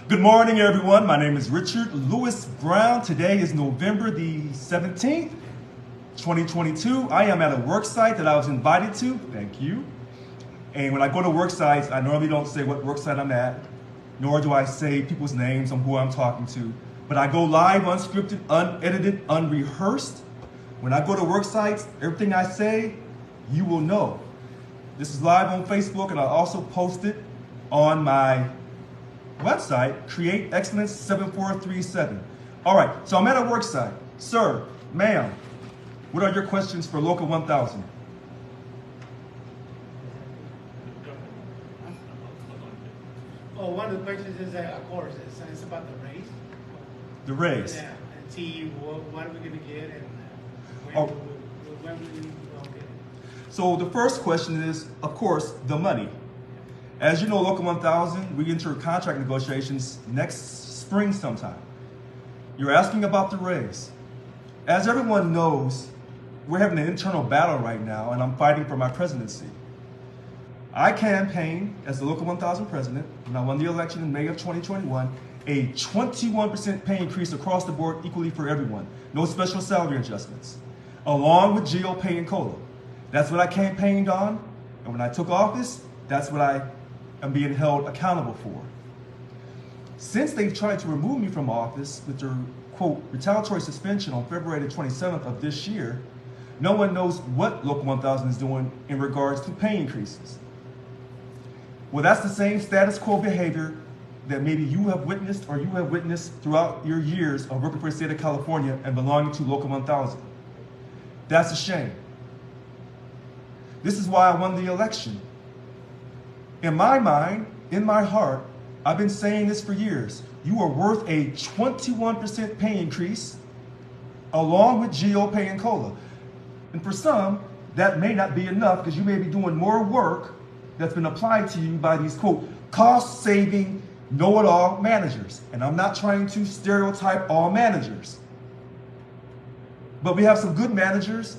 Good morning, everyone. My name is Richard Lewis Brown. Today is November the 17th, 2022. I am at a worksite that I was invited to. Thank you. And when I go to worksites, I normally don't say what worksite I'm at, nor do I say people's names on who I'm talking to. But I go live, unscripted, unedited, unrehearsed. When I go to worksites, everything I say, you will know. This is live on Facebook, and I also post it on my website, Create Excellence 7437. All right, so I'm at a worksite. Sir, ma'am, what are your questions for Local 1000? Oh, one of the questions is, of course, it's about the raise. The raise. Yeah, and see what are we going to get and when we will get it. So the first question is, of course, the money. As you know, Local 1000, we enter contract negotiations next spring sometime. You're asking about the raise. As everyone knows, we're having an internal battle right now, and I'm fighting for my presidency. I campaigned as the Local 1000 president when I won the election in May of 2021, a 21% pay increase across the board equally for everyone. No special salary adjustments, along with GO pay and COLA. That's what I campaigned on, and when I took office, that's what I am being held accountable for. Since they've tried to remove me from office with their, quote, retaliatory suspension on February the 27th of this year, no one knows what Local 1000 is doing in regards to pay increases. Well, that's the same status quo behavior that maybe you have witnessed or you have witnessed throughout your years of working for the state of California and belonging to Local 1000. That's a shame. This is why I won the election. In my mind, in my heart, I've been saying this for years. You are worth a 21% pay increase along with GO pay and COLA. And for some, that may not be enough because you may be doing more work that's been applied to you by these, quote, cost-saving, know-it-all managers. And I'm not trying to stereotype all managers. But we have some good managers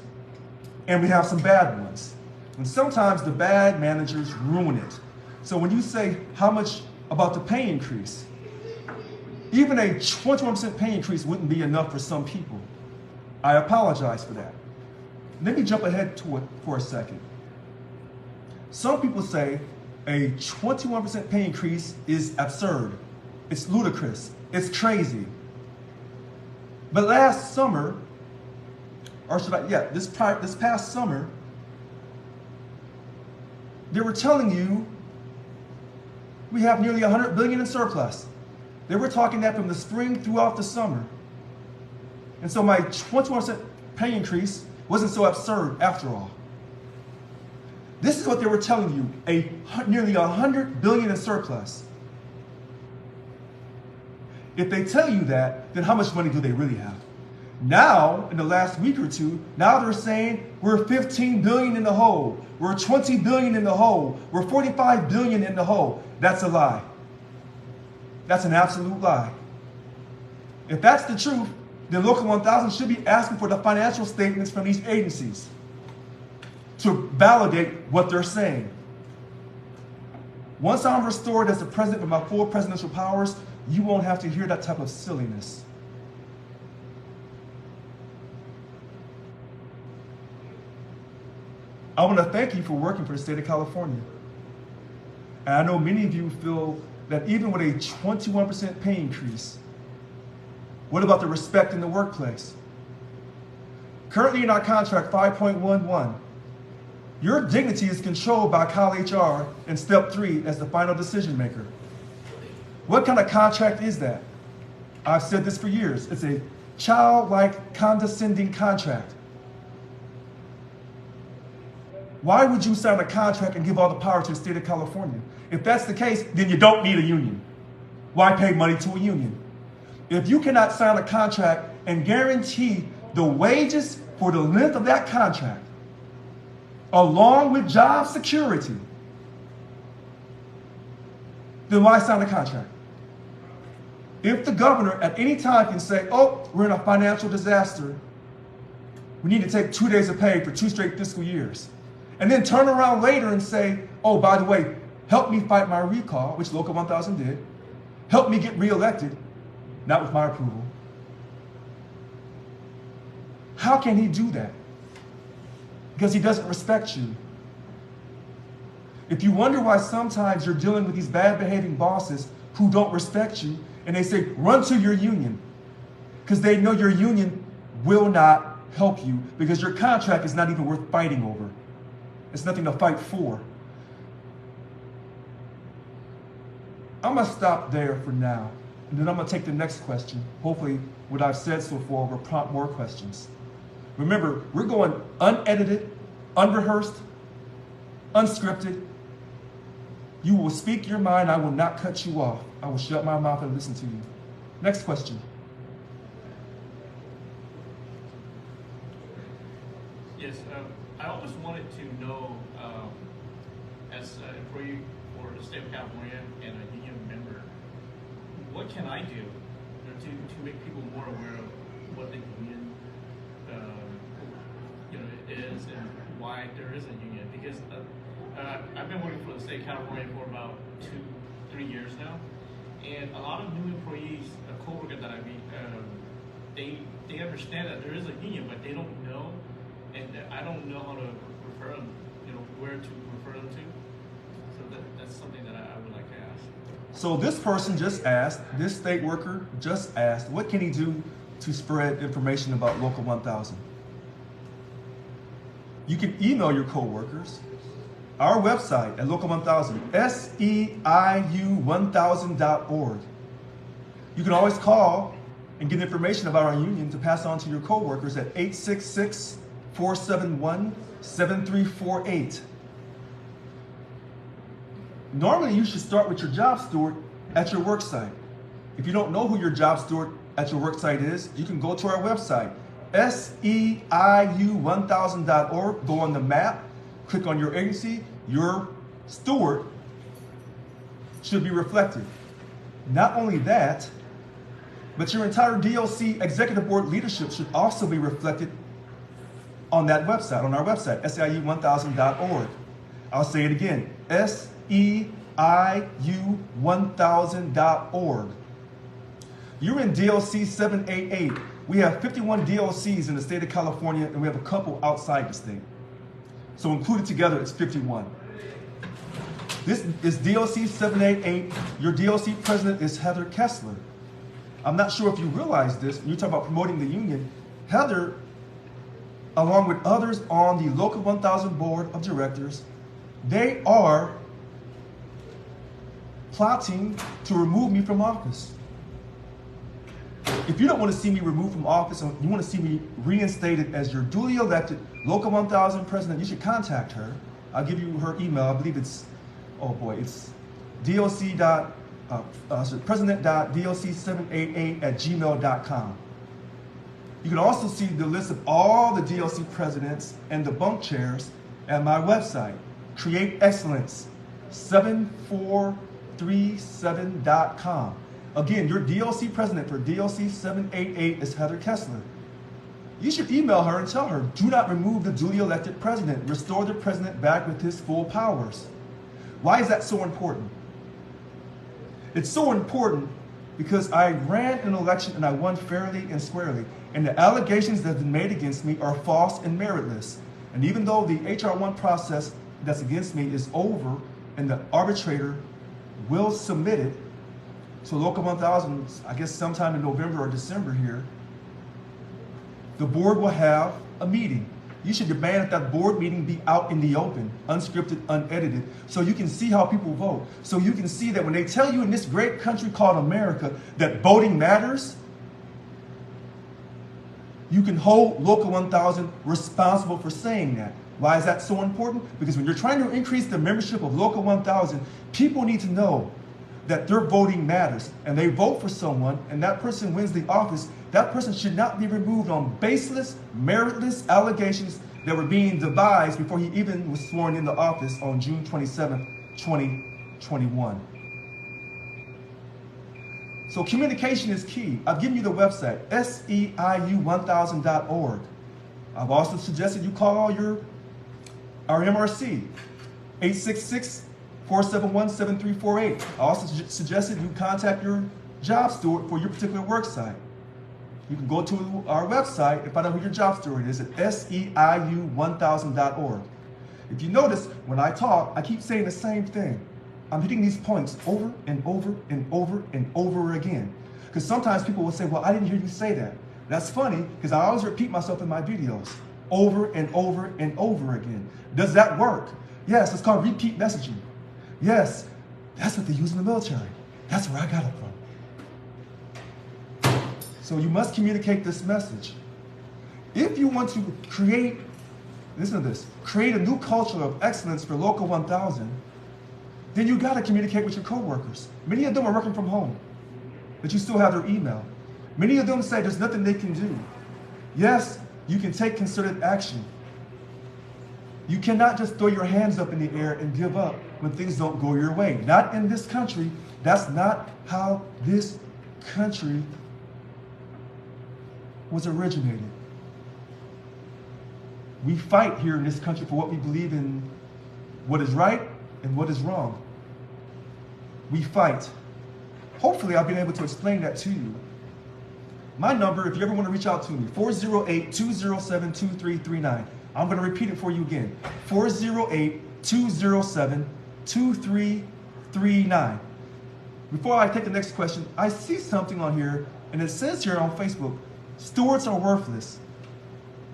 and we have some bad ones. And sometimes the bad managers ruin it. So when you say how much about the pay increase, even a 21% pay increase wouldn't be enough for some people. I apologize for that. Let me jump ahead to it for a second. Some people say a 21% pay increase is absurd. It's ludicrous. It's crazy. But last summer, or should I, this past summer, they were telling you we have nearly $100 billion in surplus. They were talking that from the spring throughout the summer. And so my 21% pay increase wasn't so absurd after all. This is what they were telling you, nearly $100 billion in surplus. If they tell you that, then how much money do they really have? Now, in the last week or two, now they're saying we're 15 billion in the hole. We're 20 billion in the hole. We're 45 billion in the hole. That's a lie. That's an absolute lie. If that's the truth, then Local 1000 should be asking for the financial statements from these agencies to validate what they're saying. Once I'm restored as the president with my full presidential powers, you won't have to hear that type of silliness. I want to thank you for working for the state of California. And I know many of you feel that even with a 21% pay increase, what about the respect in the workplace? Currently in our contract 5.11, your dignity is controlled by Cal HR in step 3 as the final decision maker. What kind of contract is that? I've said this for years. It's a childlike, condescending contract. Why would you sign a contract and give all the power to the state of California? If that's the case, then you don't need a union. Why pay money to a union? If you cannot sign a contract and guarantee the wages for the length of that contract, along with job security, then why sign a contract? If the governor at any time can say, oh, we're in a financial disaster, we need to take 2 days of pay for 2 straight fiscal years, and then turn around later and say, oh, by the way, help me fight my recall, which Local 1000 did, help me get reelected, not with my approval. How can he do that? Because he doesn't respect you. If you wonder why sometimes you're dealing with these bad behaving bosses who don't respect you, and they say, run to your union, because they know your union will not help you, because your contract is not even worth fighting over. It's nothing to fight for. I'm going to stop there for now, and then I'm going to take the next question. Hopefully what I've said so far will prompt more questions. Remember, we're going unedited, unrehearsed, unscripted. You will speak your mind. I will not cut you off. I will shut my mouth and listen to you. Next question. Yes, I always wanted to know, as an employee for the state of California and a union member, what can I do to make people more aware of what the union is and why there is a union? Because I've been working for the state of California for about 2-3 years now, and a lot of new employees, a coworker that I meet, they understand that there is a union, but they don't know, and I don't know how to refer them, where to refer them to. So that's something that I would like to ask. So this person just asked, this state worker just asked, what can he do to spread information about Local 1000? You can email your coworkers. Our website at Local 1000, SEIU1000.org. You can always call and get information about our union to pass on to your coworkers at 866-471-7348. Normally, you should start with your job steward at your worksite. If you don't know who your job steward at your worksite is, you can go to our website, SEIU1000.org, go on the map, click on your agency, your steward should be reflected. Not only that, but your entire DLC Executive Board leadership should also be reflected on that website, on our website, SEIU1000.org. I'll say it again, SEIU1000.org. You're in DLC 788. We have 51 DLCs in the state of California, and we have a couple outside the state. So included together, it's 51. This is DLC 788. Your DLC president is Heather Kessler. I'm not sure if you realize this. When you talk about promoting the union, Heather, along with others on the Local 1000 Board of Directors, they are plotting to remove me from office. If you don't want to see me removed from office and you want to see me reinstated as your duly elected Local 1000 president, you should contact her. I'll give you her email. I believe it's, it's president.dlc788@gmail.com. You can also see the list of all the DLC presidents and the bunk chairs at my website, createexcellence7437.com. Again, your DLC president for DLC 788 is Heather Kessler. You should email her and tell her, do not remove the duly elected president. Restore the president back with his full powers. Why is that so important? It's so important because I ran an election and I won fairly and squarely. And the allegations that have been made against me are false and meritless. And even though the HR1 process that's against me is over and the arbitrator will submit it to Local 1000, I guess sometime in November or December here, the board will have a meeting. You should demand that that board meeting be out in the open, unscripted, unedited, so you can see how people vote. So you can see that when they tell you in this great country called America that voting matters, you can hold Local 1000 responsible for saying that. Why is that so important? Because when you're trying to increase the membership of Local 1000, people need to know that their voting matters, and they vote for someone, and that person wins the office. That person should not be removed on baseless, meritless allegations that were being devised before he even was sworn into office on June 27, 2021. So communication is key. I've given you the website, SEIU1000.org. I've also suggested you call our MRC, 471-7348. I also suggested you contact your job steward for your particular work site. You can go to our website and find out who your job steward is at seiu1000.org. If you notice, when I talk, I keep saying the same thing. I'm hitting these points over and over and over and over again. Because sometimes people will say, well, I didn't hear you say that. That's funny, because I always repeat myself in my videos over and over and over again. Does that work? Yes, it's called repeat messaging. Yes, that's what they use in the military. That's where I got it from. So you must communicate this message. If you want to create, listen to this, create a new culture of excellence for Local 1000, then you got to communicate with your coworkers. Many of them are working from home, but you still have their email. Many of them say there's nothing they can do. Yes, you can take concerted action. You cannot just throw your hands up in the air and give up when things don't go your way. Not in this country. That's not how this country was originated. We fight here in this country for what we believe in, what is right and what is wrong. We fight. Hopefully I've been able to explain that to you. My number, if you ever want to reach out to me, 408-207-2339. I'm going to repeat it for you again. 408-207-2339. Before I take the next question, I see something on here, and it says here on Facebook, stewards are worthless.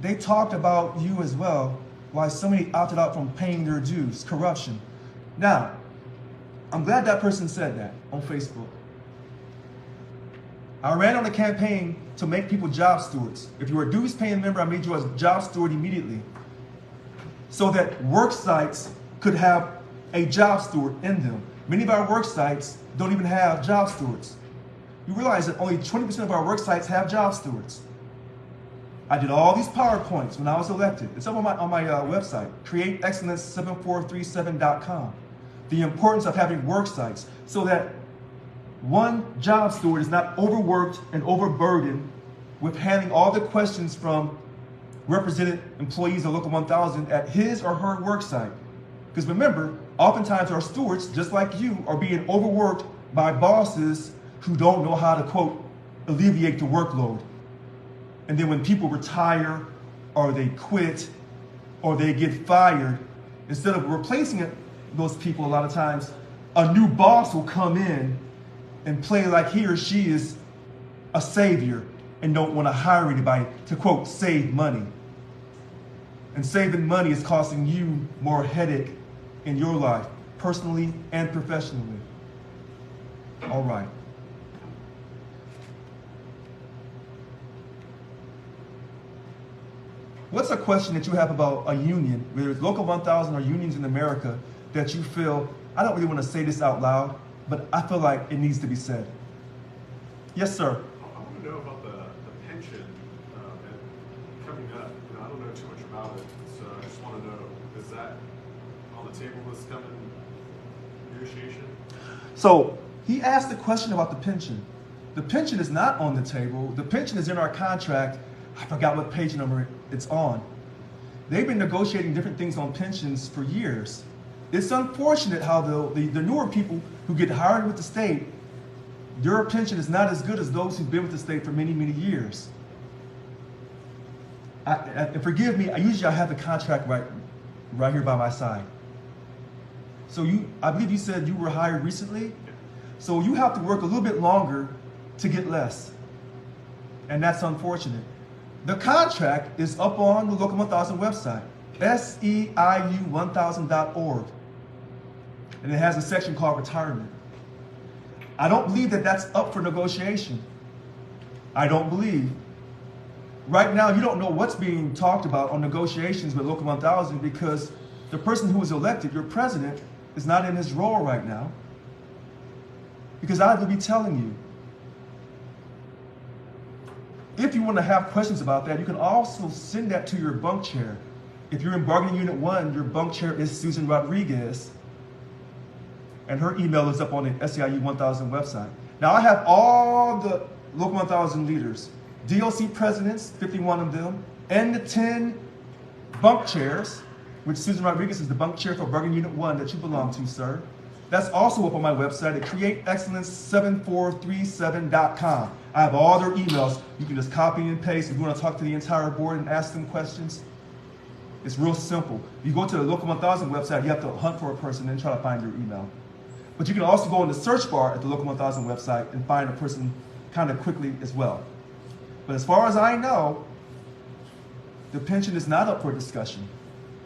They talked about you as well, why so many opted out from paying their dues, corruption. Now, I'm glad that person said that on Facebook. I ran on a campaign to make people job stewards. If you were a dues paying member, I made you a job steward immediately, so that work sites could have a job steward in them. Many of our work sites don't even have job stewards. You realize that only 20% of our work sites have job stewards. I did all these PowerPoints when I was elected. It's up on my website, createexcellence7437.com. The importance of having work sites so that one job steward is not overworked and overburdened with handling all the questions from represented employees of Local 1000 at his or her work site. Because remember, oftentimes our stewards, just like you, are being overworked by bosses who don't know how to, quote, alleviate the workload. And then when people retire or they quit or they get fired, instead of replacing those people, a lot of times, a new boss will come in and play like he or she is a savior and don't want to hire anybody to, quote, save money. And saving money is costing you more headache in your life, personally and professionally. All right. What's a question that you have about a union, whether it's Local 1000 or unions in America, that you feel, I don't really want to say this out loud, but I feel like it needs to be said? Yes, sir. I want to know about the pension coming up. You know, I don't know too much about it, so I just want to know, is that on the table this coming negotiation? So he asked the question about the pension. The pension is not on the table. The pension is in our contract. I forgot what page number it's on. They've been negotiating different things on pensions for years. It's unfortunate how the newer people who get hired with the state, their pension is not as good as those who've been with the state for many, many years. And forgive me, I have the contract right here by my side. So I believe you said you were hired recently. So you have to work a little bit longer to get less. And that's unfortunate. The contract is up on the Local 1000 website, seiu1000.org. And it has a section called retirement. I don't believe that that's up for negotiation. I don't believe. Right now, you don't know what's being talked about on negotiations with Local 1000 because the person who was elected, your president, is not in his role right now. Because I will be telling you. If you want to have questions about that, you can also send that to your bunk chair. If you're in bargaining unit 1, your bunk chair is Susan Rodriguez, and her email is up on the SEIU 1000 website. Now I have all the Local 1000 leaders, DOC presidents, 51 of them, and the 10 bunk chairs, which Susan Rodriguez is the bunk chair for bargaining unit 1 that you belong to, sir. That's also up on my website at createexcellence7437.com. I have all their emails. You can just copy and paste. If you want to talk to the entire board and ask them questions, it's real simple. You go to the Local 1000 website, you have to hunt for a person and try to find their email. But you can also go in the search bar at the Local 1000 website and find a person kind of quickly as well. But as far as I know, the pension is not up for discussion.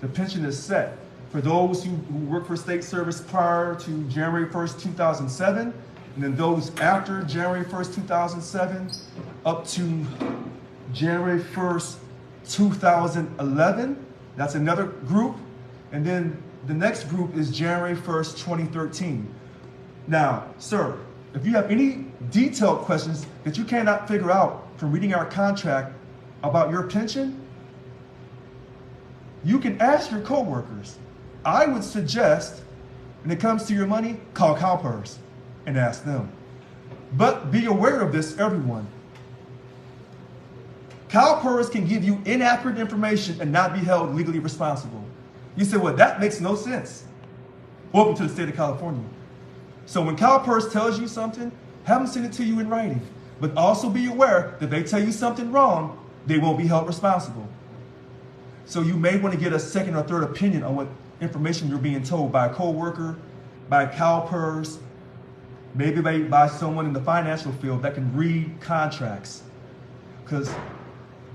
The pension is set. For those who work for state service prior to January 1st, 2007, and then those after January 1st, 2007, up to January 1st, 2011, that's another group. And then the next group is January 1st, 2013. Now, sir, if you have any detailed questions that you cannot figure out from reading our contract about your pension, you can ask your coworkers. I would suggest, when it comes to your money, call CalPERS and ask them. But be aware of this, everyone. CalPERS can give you inaccurate information and not be held legally responsible. You say, well, that makes no sense. Welcome to the state of California. So when CalPERS tells you something, have them send it to you in writing. But also be aware that if they tell you something wrong, they won't be held responsible. So you may want to get a second or third opinion on what information you're being told by a coworker, by CalPERS, maybe by someone in the financial field that can read contracts. Because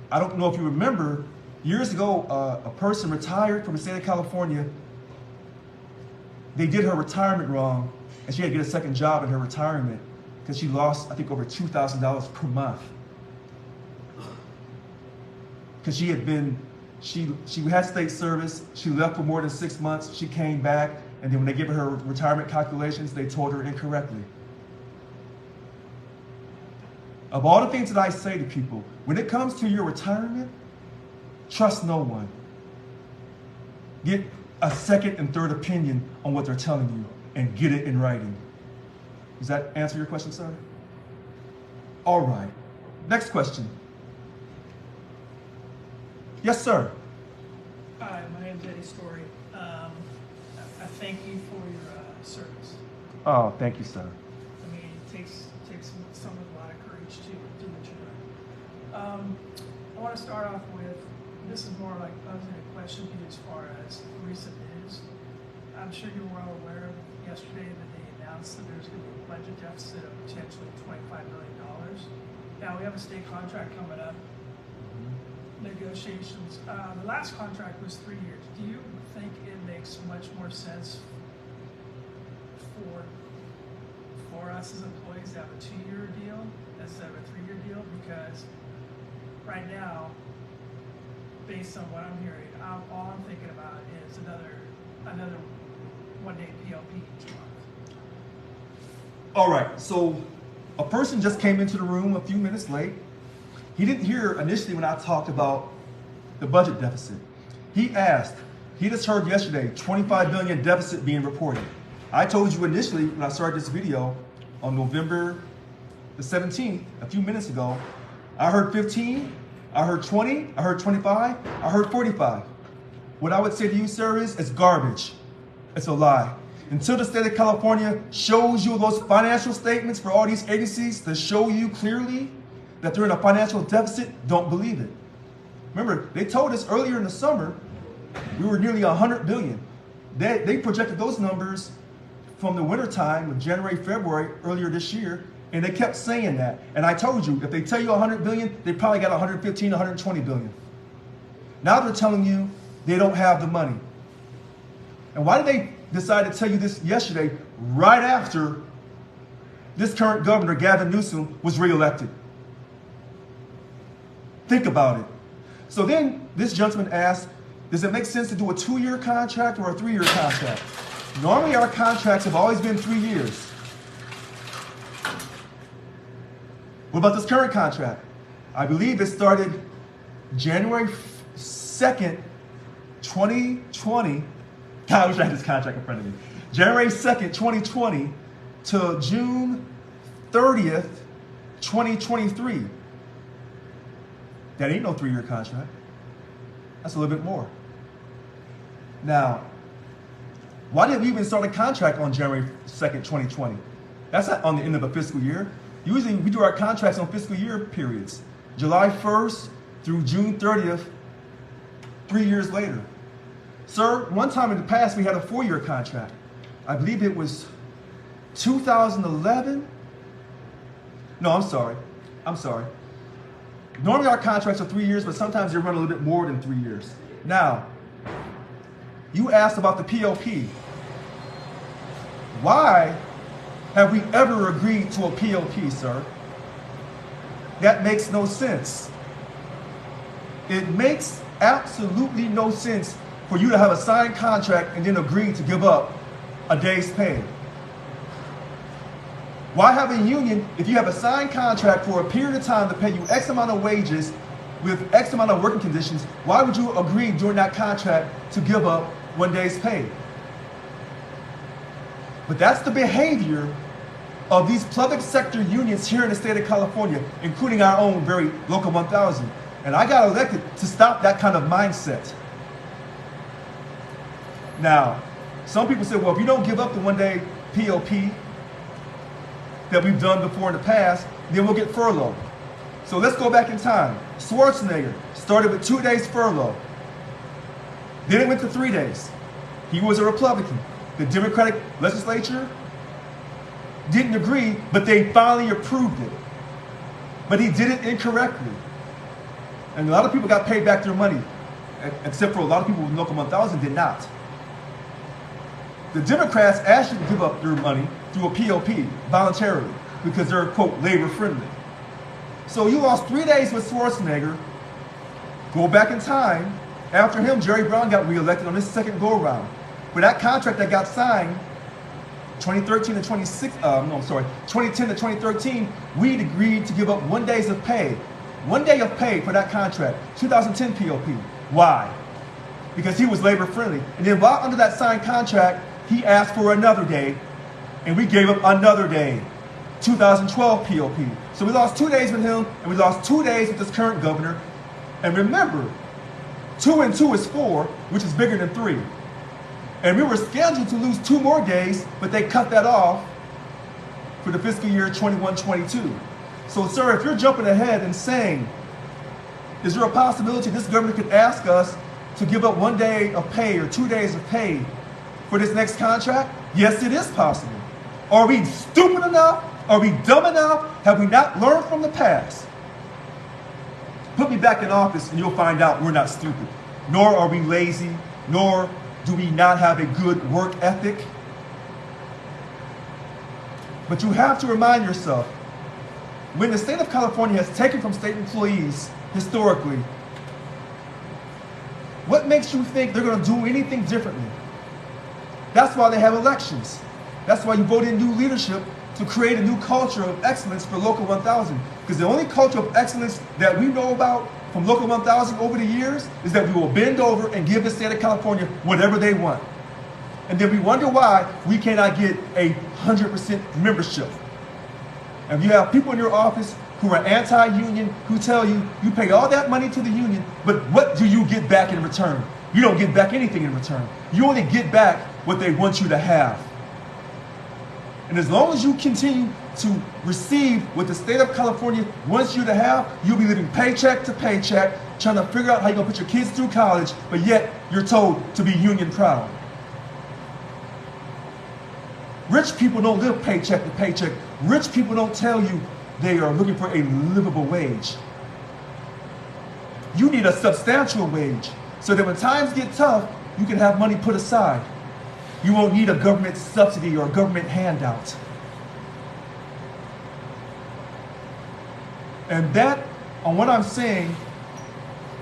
I don't know if you remember, years ago, a person retired from the state of California. They did her retirement wrong, and she had to get a second job in her retirement because she lost, I think, over $2,000 per month. Because she had state service, she left for more than 6 months, she came back, and then when they gave her retirement calculations, they told her incorrectly. Of all the things that I say to people, when it comes to your retirement, trust no one. Get a second and third opinion on what they're telling you and get it in writing. Does that answer your question, sir? All right. Next question. Yes, sir. Hi, my name's Eddie Story. I thank you for your service. Oh, thank you, sir. I mean, it takes a lot of courage to do what you're doing. I want to start off with, this is more like posing a question to you as far as recent news. I'm sure you're well aware of yesterday that they announced that there's going to be a budget deficit of potentially $25 million. Now, we have a state contract coming up. Negotiations. The last contract was 3 years. Do you think it makes much more sense for us as employees to have a 2-year deal instead of a 3-year deal? Because right now, based on what I'm hearing, all I'm thinking about is another 1-day PLP each month. All right, so a person just came into the room a few minutes late. He didn't hear initially when I talked about the budget deficit. He asked, he just heard yesterday, 25 billion deficit being reported. I told you initially when I started this video on November the 17th, a few minutes ago, I heard 15, I heard 20, I heard 25, I heard 45. What I would say to you, sir, is it's garbage. It's a lie. Until the state of California shows you those financial statements for all these agencies to show you clearly that they're in a financial deficit, don't believe it. Remember, they told us earlier in the summer, we were nearly 100 billion. They projected those numbers from the winter time of January, February, earlier this year, and they kept saying that. And I told you, if they tell you 100 billion, they probably got 115, 120 billion. Now they're telling you they don't have the money. And why did they decide to tell you this yesterday, right after this current governor, Gavin Newsom, was reelected? Think about it. So then this gentleman asked, does it make sense to do a 2-year contract or a 3-year contract? Normally our contracts have always been 3 years. What about this current contract? I believe it started January 2nd, 2020. God, I wish I had this contract in front of me. January 2nd, 2020 to June 30th, 2023. That ain't no 3-year contract. That's a little bit more. Now, Why did we even start a contract on January 2nd, 2020? That's not on the end of a fiscal year. Usually we do our contracts on fiscal year periods. July 1st through June 30th, 3 years later. Sir, one time in the past we had a 4-year contract. I believe it was 2011. No, I'm sorry. Normally our contracts are 3 years, but sometimes they run a little bit more than 3 years. Now, you asked about the POP. Why have we ever agreed to a POP, sir? That makes no sense. It makes absolutely no sense for you to have a signed contract and then agree to give up a day's pay. Why have a union if you have a signed contract for a period of time to pay you X amount of wages with X amount of working conditions? Why would you agree during that contract to give up 1 day's pay? But that's the behavior of these public sector unions here in the state of California, including our own very Local 1000. And I got elected to stop that kind of mindset. Now, some people say, well, if you don't give up the 1 day POP that we've done before in the past, then we'll get furloughed. So let's go back in time. Schwarzenegger started with 2 days furlough. Then it went to 3 days. He was a Republican. The Democratic legislature didn't agree, but they finally approved it. But he did it incorrectly. And a lot of people got paid back their money, except for a lot of people with Local 1000 did not. The Democrats asked you to give up their money through a POP voluntarily because they're, quote, labor friendly. So you lost 3 days with Schwarzenegger. Go back in time. After him, Jerry Brown got reelected on his second go around. But that contract that got signed 2010 to 2013, we'd agreed to give up 1 day of pay. 1 day of pay for that contract, 2010 POP. Why? Because he was labor friendly. And then while under that signed contract, he asked for another day, and we gave up another day, 2012 POP. So we lost 2 days with him, and we lost 2 days with this current governor. And remember, 2 and 2 is 4, which is bigger than 3. And we were scheduled to lose 2 more days, but they cut that off for the fiscal year 21-22. So, sir, if you're jumping ahead and saying, is there a possibility this governor could ask us to give up 1 day of pay or 2 days of pay for this next contract? Yes, it is possible. Are we stupid enough? Are we dumb enough? Have we not learned from the past? Put me back in office and you'll find out we're not stupid. Nor are we lazy, nor do we not have a good work ethic? But you have to remind yourself, when the state of California has taken from state employees historically, what makes you think they're going to do anything differently? That's why they have elections. That's why you vote in new leadership to create a new culture of excellence for Local 1000. Because the only culture of excellence that we know about from Local 1000 over the years is that we will bend over and give the state of California whatever they want. And then we wonder why we cannot get a 100% membership. And you have people in your office who are anti-union who tell you, you pay all that money to the union, but what do you get back in return? You don't get back anything in return. You only get back what they want you to have. And as long as you continue to receive what the state of California wants you to have, you'll be living paycheck to paycheck, trying to figure out how you're going to put your kids through college, but yet you're told to be union proud. Rich people don't live paycheck to paycheck. Rich people don't tell you they are looking for a livable wage. You need a substantial wage so that when times get tough, you can have money put aside. You won't need a government subsidy or a government handout. And that, on what I'm saying,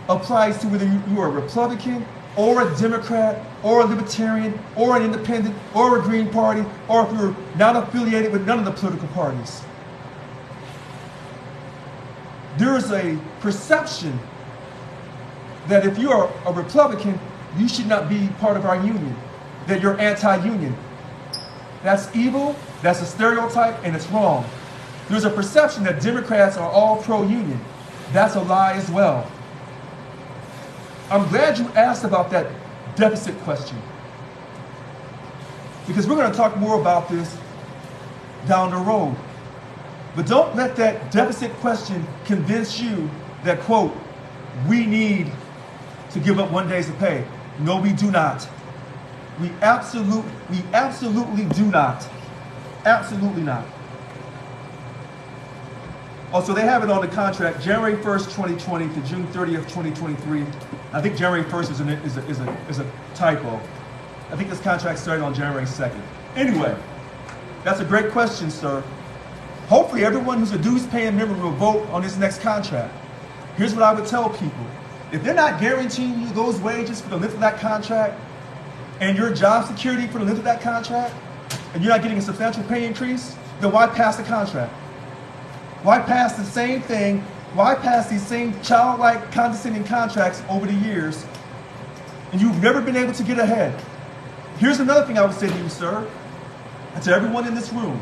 applies to whether you are a Republican or a Democrat or a Libertarian or an Independent or a Green Party, or if you're not affiliated with none of the political parties. There is a perception that if you are a Republican, you should not be part of our union, that you're anti-union. That's evil, that's a stereotype, and it's wrong. There's a perception that Democrats are all pro-union. That's a lie as well. I'm glad you asked about that deficit question. because we're going to talk more about this down the road. But don't let that deficit question convince you that, quote, we need to give up 1 day's of pay. No, we do not. We absolutely do not. Absolutely not. Also, they have it on the contract, January 1st, 2020 to June 30th, 2023. I think January 1st is a typo. I think this contract started on January 2nd. Anyway, that's a great question, sir. Hopefully everyone who's a dues paying member will vote on this next contract. Here's what I would tell people. If they're not guaranteeing you those wages for the length of that contract and your job security for the length of that contract, and you're not getting a substantial pay increase, then why pass the contract? Why pass the same thing? Why pass these same childlike, condescending contracts over the years, and you've never been able to get ahead? Here's another thing I would say to you, sir, and to everyone in this room.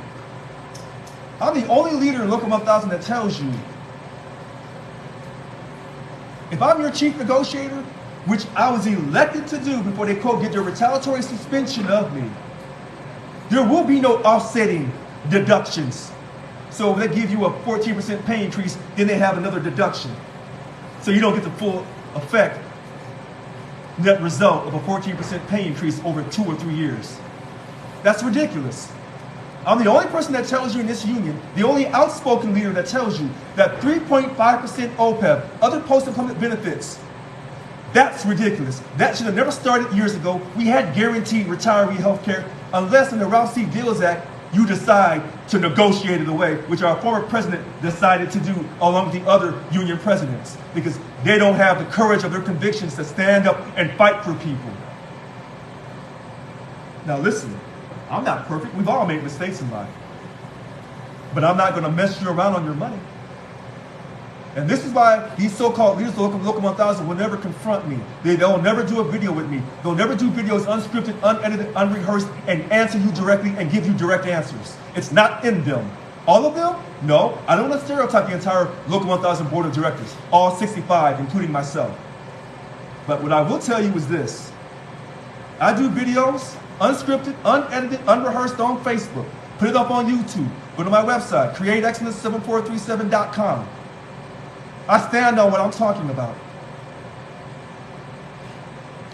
I'm the only leader in Local 1000 that tells you, if I'm your chief negotiator, which I was elected to do before they, quote, get their retaliatory suspension of me, there will be no offsetting deductions. So if they give you a 14% pay increase, then they have another deduction. So you don't get the full effect, net result of a 14% pay increase over 2 or 3 years. That's ridiculous. I'm the only person that tells you in this union, the only outspoken leader that tells you that 3.5% OPEB, other post-employment benefits, that's ridiculous. That should have never started years ago. We had guaranteed retiree health care unless in the Ralph C. Deals Act, you decide to negotiate it away, which our former president decided to do along with the other union presidents, because they don't have the courage of their convictions to stand up and fight for people. Now listen, I'm not perfect. We've all made mistakes in life. But I'm not going to mess you around on your money. And this is why these so-called leaders of Local 1000 will never confront me. They'll never do a video with me. They'll never do videos unscripted, unedited, unrehearsed, and answer you directly and give you direct answers. It's not in them. All of them? No. I don't want to stereotype the entire Local 1000 board of directors. All 65, including myself. But what I will tell you is this. I do videos, unscripted, unedited, unrehearsed on Facebook. Put it up on YouTube. Go to my website, createexcellence7437.com. I stand on what I'm talking about.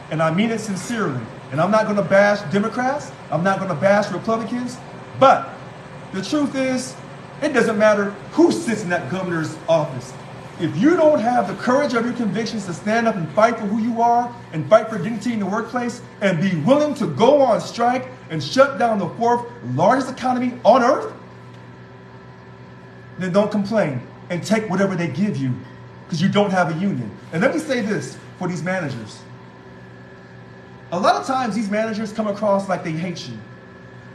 And I mean it sincerely. And I'm not going to bash Democrats. I'm not going to bash Republicans. But the truth is, it doesn't matter who sits in that governor's office. If you don't have the courage of your convictions to stand up and fight for who you are and fight for dignity in the workplace and be willing to go on strike and shut down the 4th largest economy on earth, then don't complain and take whatever they give you because you don't have a union. And let me say this for these managers. A lot of times these managers come across like they hate you.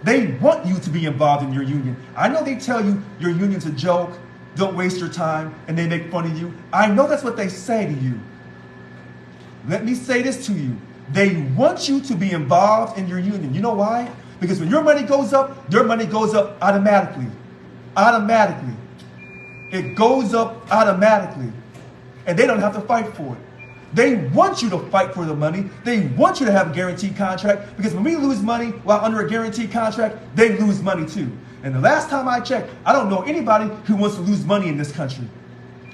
They want you to be involved in your union. I know they tell you your union's a joke, don't waste your time, and they make fun of you. I know that's what they say to you. Let me say this to you. They want you to be involved in your union. You know why? Because when your money goes up, their money goes up automatically. Automatically. It goes up automatically. And they don't have to fight for it. They want you to fight for the money. They want you to have a guaranteed contract, because when we lose money while under a guaranteed contract, they lose money too. And the last time I checked, I don't know anybody who wants to lose money in this country.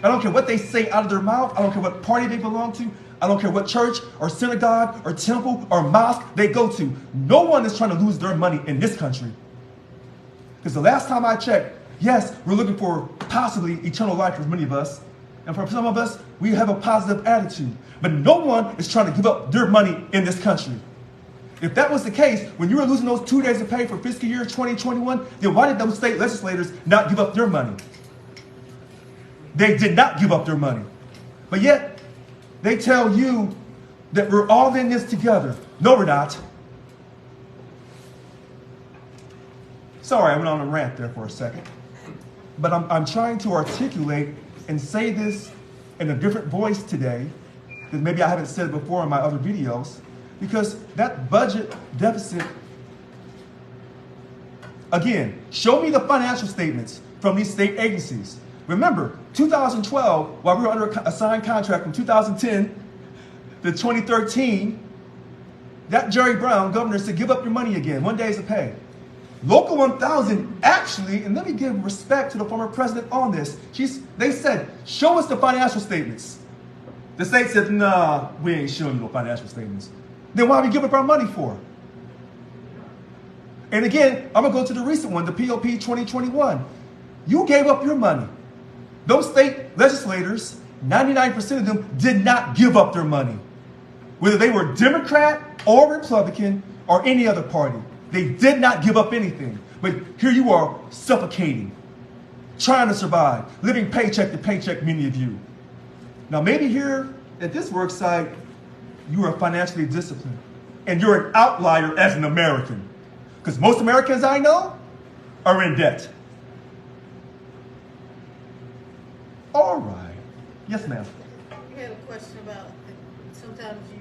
I don't care what they say out of their mouth. I don't care what party they belong to. I don't care what church or synagogue or temple or mosque they go to. No one is trying to lose their money in this country. Because the last time I checked, yes, we're looking for possibly eternal life for many of us. And for some of us, we have a positive attitude. But no one is trying to give up their money in this country. If that was the case, when you were losing those 2 days of pay for fiscal year 2021, then why did those state legislators not give up their money? They did not give up their money. But yet, they tell you that we're all in this together. No, we're not. Sorry, I went on a rant there for a second. But I'm trying to articulate and say this in a different voice today, because maybe I haven't said it before in my other videos, because that budget deficit, again, show me the financial statements from these state agencies. Remember, 2012, while we were under a signed contract from 2010 to 2013, that Jerry Brown, governor, said, give up your money again, 1 day's of pay. Local 1000 actually, and let me give respect to the former president on this, they said, show us the financial statements. The state said, nah, we ain't showing you no financial statements. Then why are we giving up our money for? And again, I'm going to go to the recent one, the POP 2021. You gave up your money. Those state legislators, 99% of them did not give up their money. Whether they were Democrat or Republican or any other party. They did not give up anything. But here you are suffocating, trying to survive, living paycheck to paycheck, many of you. Now maybe here at this worksite, you are financially disciplined and you're an outlier as an American. Because most Americans I know are in debt. All right. Yes, ma'am. You had a question about, sometimes you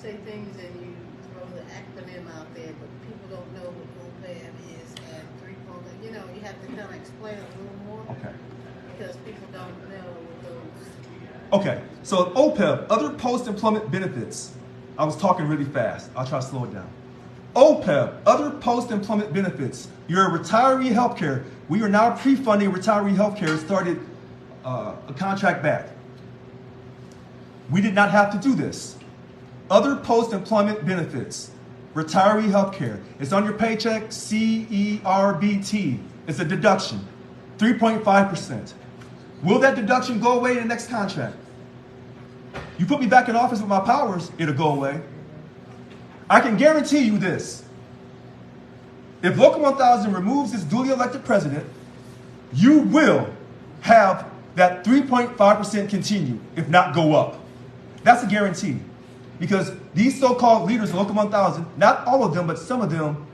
say things and you throw the acronym out there, but people don't know what OPEB is and 3.0. You know, you have to kind of explain it a little more. Okay. Because people don't know what those. Okay, so OPEB, other post-employment benefits. I was talking really fast. I'll try to slow it down. OPEB, other post-employment benefits. Your retiree health care. We are now pre-funding retiree health care. It started a contract back. We did not have to do this. Other post-employment benefits. Retiree health care. It's on your paycheck, CERBT. It's a deduction, 3.5%. Will that deduction go away in the next contract? You put me back in office with my powers, it'll go away. I can guarantee you this. If Local 1000 removes its duly elected president, you will have that 3.5% continue, if not go up. That's a guarantee. Because these so-called leaders of Local 1000, not all of them, but some of them,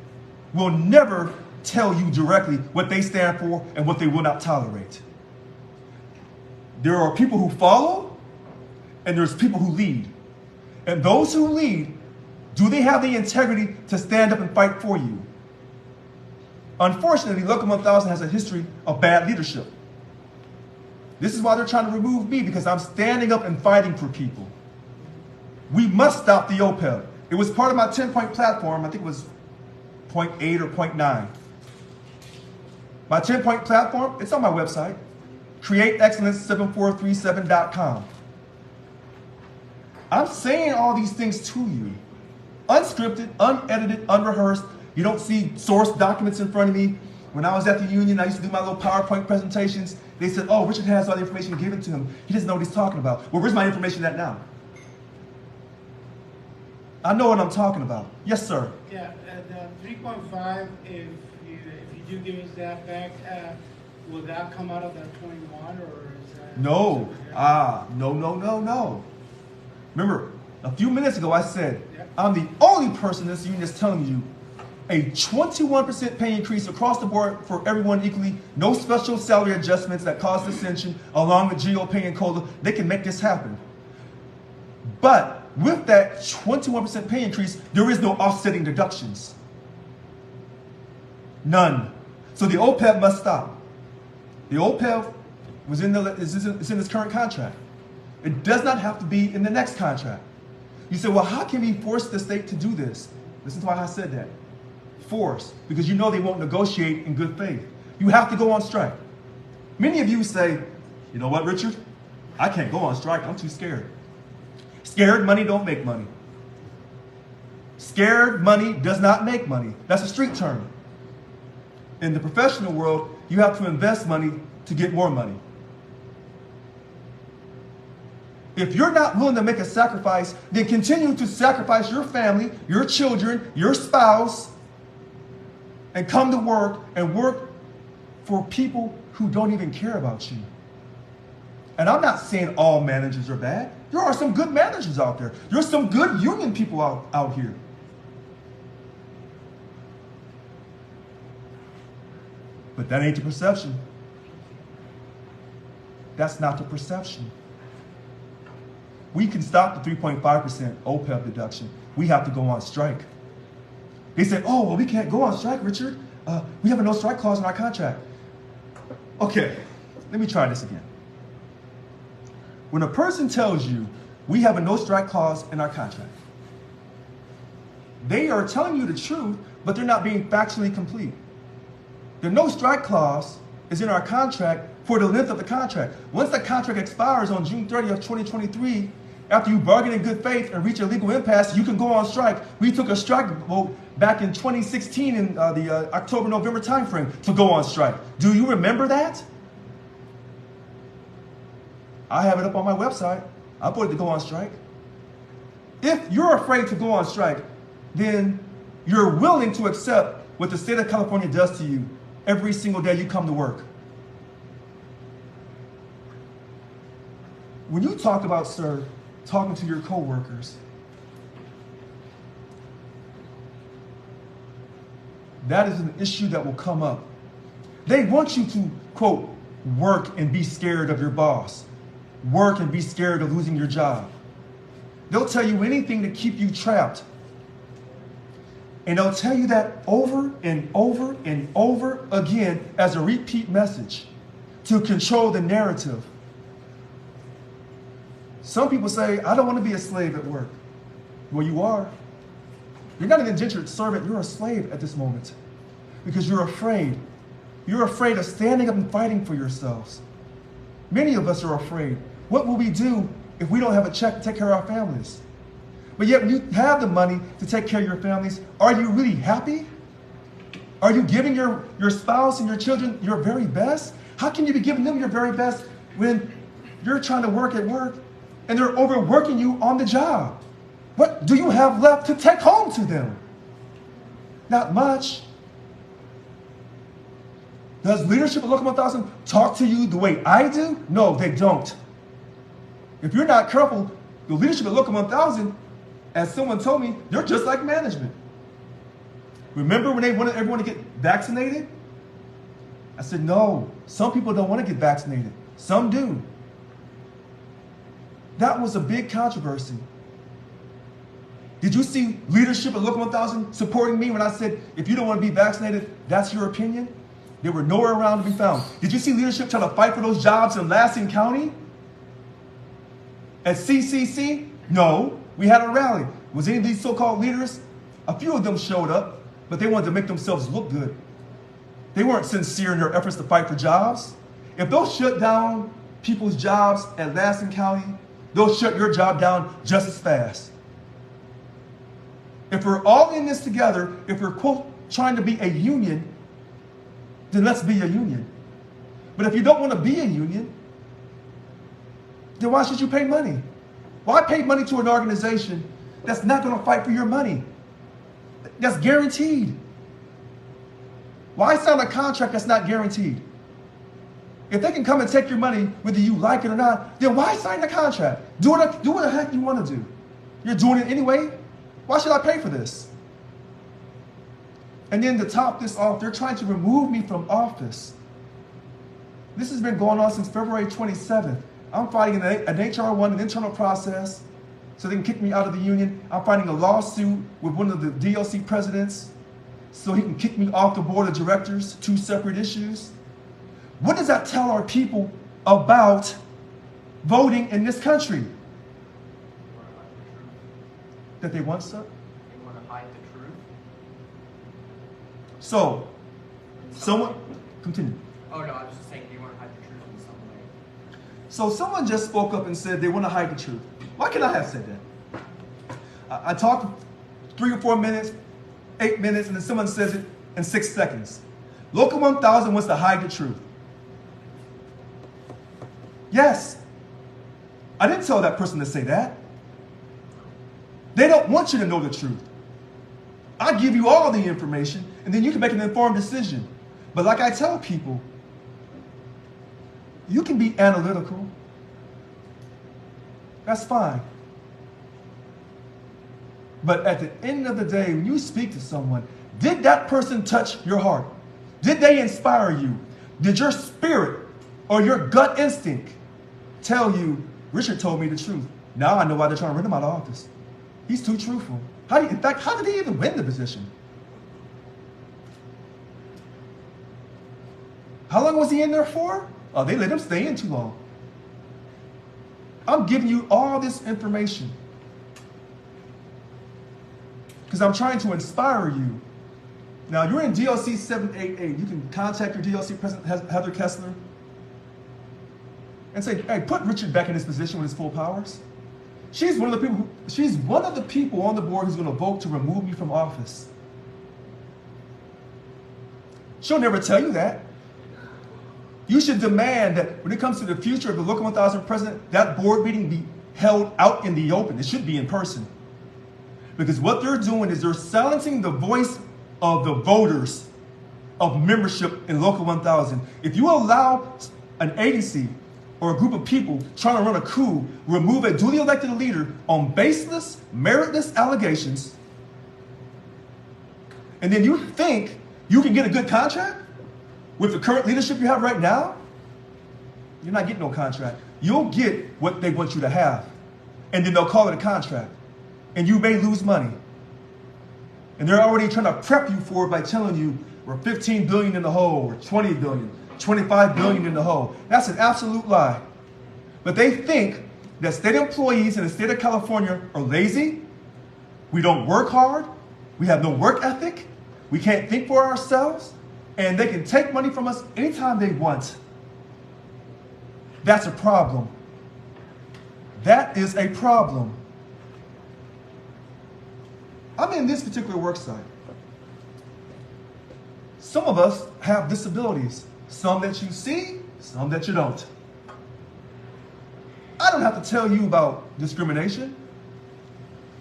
will never tell you directly what they stand for and what they will not tolerate. There are people who follow, and there's people who lead. And those who lead, do they have the integrity to stand up and fight for you? Unfortunately, Local 1000 has a history of bad leadership. This is why they're trying to remove me, because I'm standing up and fighting for people. We must stop the OPEB. It was part of my 10-point platform. I think it was point 8 or point 9. My 10-point platform, it's on my website, createexcellence7437.com. I'm saying all these things to you. Unscripted, unedited, unrehearsed. You don't see source documents in front of me. When I was at the union, I used to do my little PowerPoint presentations. They said, oh, Richard has all the information given to him. He doesn't know what he's talking about. Well, where's my information at now? I know what I'm talking about. Yes, sir. Yeah, the 3.5, if you do give us that back, will that come out of that 21 or is that? No. No. Remember, a few minutes ago I said, I'm the only person in this union that's telling you a 21% pay increase across the board for everyone equally, no special salary adjustments that cause dissension along with GOP and COLA. They can make this happen. But with that 21% pay increase, there is no offsetting deductions. None. So the OPEB must stop. The OPEB is in this current contract. It does not have to be in the next contract. You say, well, how can we force the state to do this? Listen to why I said that. Force, because you know they won't negotiate in good faith. You have to go on strike. Many of you say, you know what, Richard? I can't go on strike. I'm too scared. Scared money don't make money. Scared money does not make money. That's a street term. In the professional world, you have to invest money to get more money. If you're not willing to make a sacrifice, then continue to sacrifice your family, your children, your spouse, and come to work and work for people who don't even care about you. And I'm not saying all managers are bad. There are some good managers out there. There's some good union people out here. But that ain't the perception. That's not the perception. We can stop the 3.5% OPEB deduction. We have to go on strike. They say, oh, well, we can't go on strike, Richard. We have a no strike clause in our contract. Okay, let me try this again. When a person tells you we have a no strike clause in our contract, they are telling you the truth, but they're not being factually complete. The no strike clause is in our contract for the length of the contract. Once the contract expires on June 30th, 2023, after you bargain in good faith and reach a legal impasse, you can go on strike. We took a strike vote back in 2016 in the October-November timeframe to go on strike. Do you remember that? I have it up on my website. I voted to go on strike. If you're afraid to go on strike, then you're willing to accept what the state of California does to you every single day you come to work. When you talk about, sir, talking to your coworkers, that is an issue that will come up. They want you to, quote, work and be scared of your boss. Work and be scared of losing your job. They'll tell you anything to keep you trapped. And they'll tell you that over and over and over again as a repeat message to control the narrative. Some people say, I don't want to be a slave at work. Well, you are. You're not an indentured servant, you're a slave at this moment. Because you're afraid. You're afraid of standing up and fighting for yourselves. Many of us are afraid. What will we do if we don't have a check to take care of our families? But yet when you have the money to take care of your families, are you really happy? Are you giving your spouse and your children your very best? How can you be giving them your very best when you're trying to work at work and they're overworking you on the job? What do you have left to take home to them? Not much. Does leadership at Local 1000 talk to you the way I do? No, they don't. If you're not careful, the leadership at Local 1000, as someone told me, they're just like management. Remember when they wanted everyone to get vaccinated? I said, no, some people don't want to get vaccinated. Some do. That was a big controversy. Did you see leadership at Local 1000 supporting me when I said, if you don't want to be vaccinated, that's your opinion? They were nowhere around to be found. Did you see leadership try to fight for those jobs in Lansing County? At CCC? No. We had a rally. Was any of these so-called leaders? A few of them showed up, but they wanted to make themselves look good. They weren't sincere in their efforts to fight for jobs. If they'll shut down people's jobs at Lansing County, they'll shut your job down just as fast. If we're all in this together, if we're, quote, trying to be a union, then let's be a union. But if you don't want to be a union, then why should you pay money? Why pay money to an organization that's not going to fight for your money? That's guaranteed. Why sign a contract that's not guaranteed? If they can come and take your money, whether you like it or not, then why sign the contract? Do what the heck you want to do. You're doing it anyway. Why should I pay for this? And then to top this off, they're trying to remove me from office. This has been going on since February 27th. I'm fighting an HR1, an internal process, so they can kick me out of the union. I'm fighting a lawsuit with one of the DLC presidents, so he can kick me off the board of directors, two separate issues. What does that tell our people about voting in this country? That they want stuff? They want to hide the truth. So, someone, continue. Oh no, I was just saying, do you want to hide the truth in some way? So someone just spoke up and said they want to hide the truth. Why can't I have said that? I talked 3 or 4 minutes, 8 minutes, and then someone says it in 6 seconds. Local 1000 wants to hide the truth. Yes. I didn't tell that person to say that. They don't want you to know the truth. I give you all the information, and then you can make an informed decision. But like I tell people, you can be analytical. That's fine. But at the end of the day, when you speak to someone, did that person touch your heart? Did they inspire you? Did your spirit or your gut instinct tell you, Richard told me the truth? Now I know why they're trying to rid him out of office. He's too truthful. In fact, how did he even win the position? How long was he in there for? Oh, they let him stay in too long. I'm giving you all this information. because I'm trying to inspire you. Now, you're in DLC 788. You can contact your DLC president, Heather Kessler, and say, hey, put Richard back in his position with his full powers. She's one of the people on the board who's going to vote to remove me from office. She'll never tell you that. You should demand that when it comes to the future of the Local 1000 president, that board meeting be held out in the open. It should be in person. Because what they're doing is they're silencing the voice of the voters of membership in Local 1000. If you allow an agency or a group of people trying to run a coup, remove a duly elected leader on baseless, meritless allegations, and then you think you can get a good contract with the current leadership you have right now, you're not getting no contract. You'll get what they want you to have, and then they'll call it a contract, and you may lose money. And they're already trying to prep you for it by telling you we're 15 billion in the hole, or 20 billion. 25 billion in the hole. That's an absolute lie. But they think that state employees in the state of California are lazy. We don't work hard. We have no work ethic. We can't think for ourselves. And they can take money from us anytime they want. That's a problem. That is a problem. I'm in this particular work site. Some of us have disabilities. Some that you see, some that you don't. I don't have to tell you about discrimination.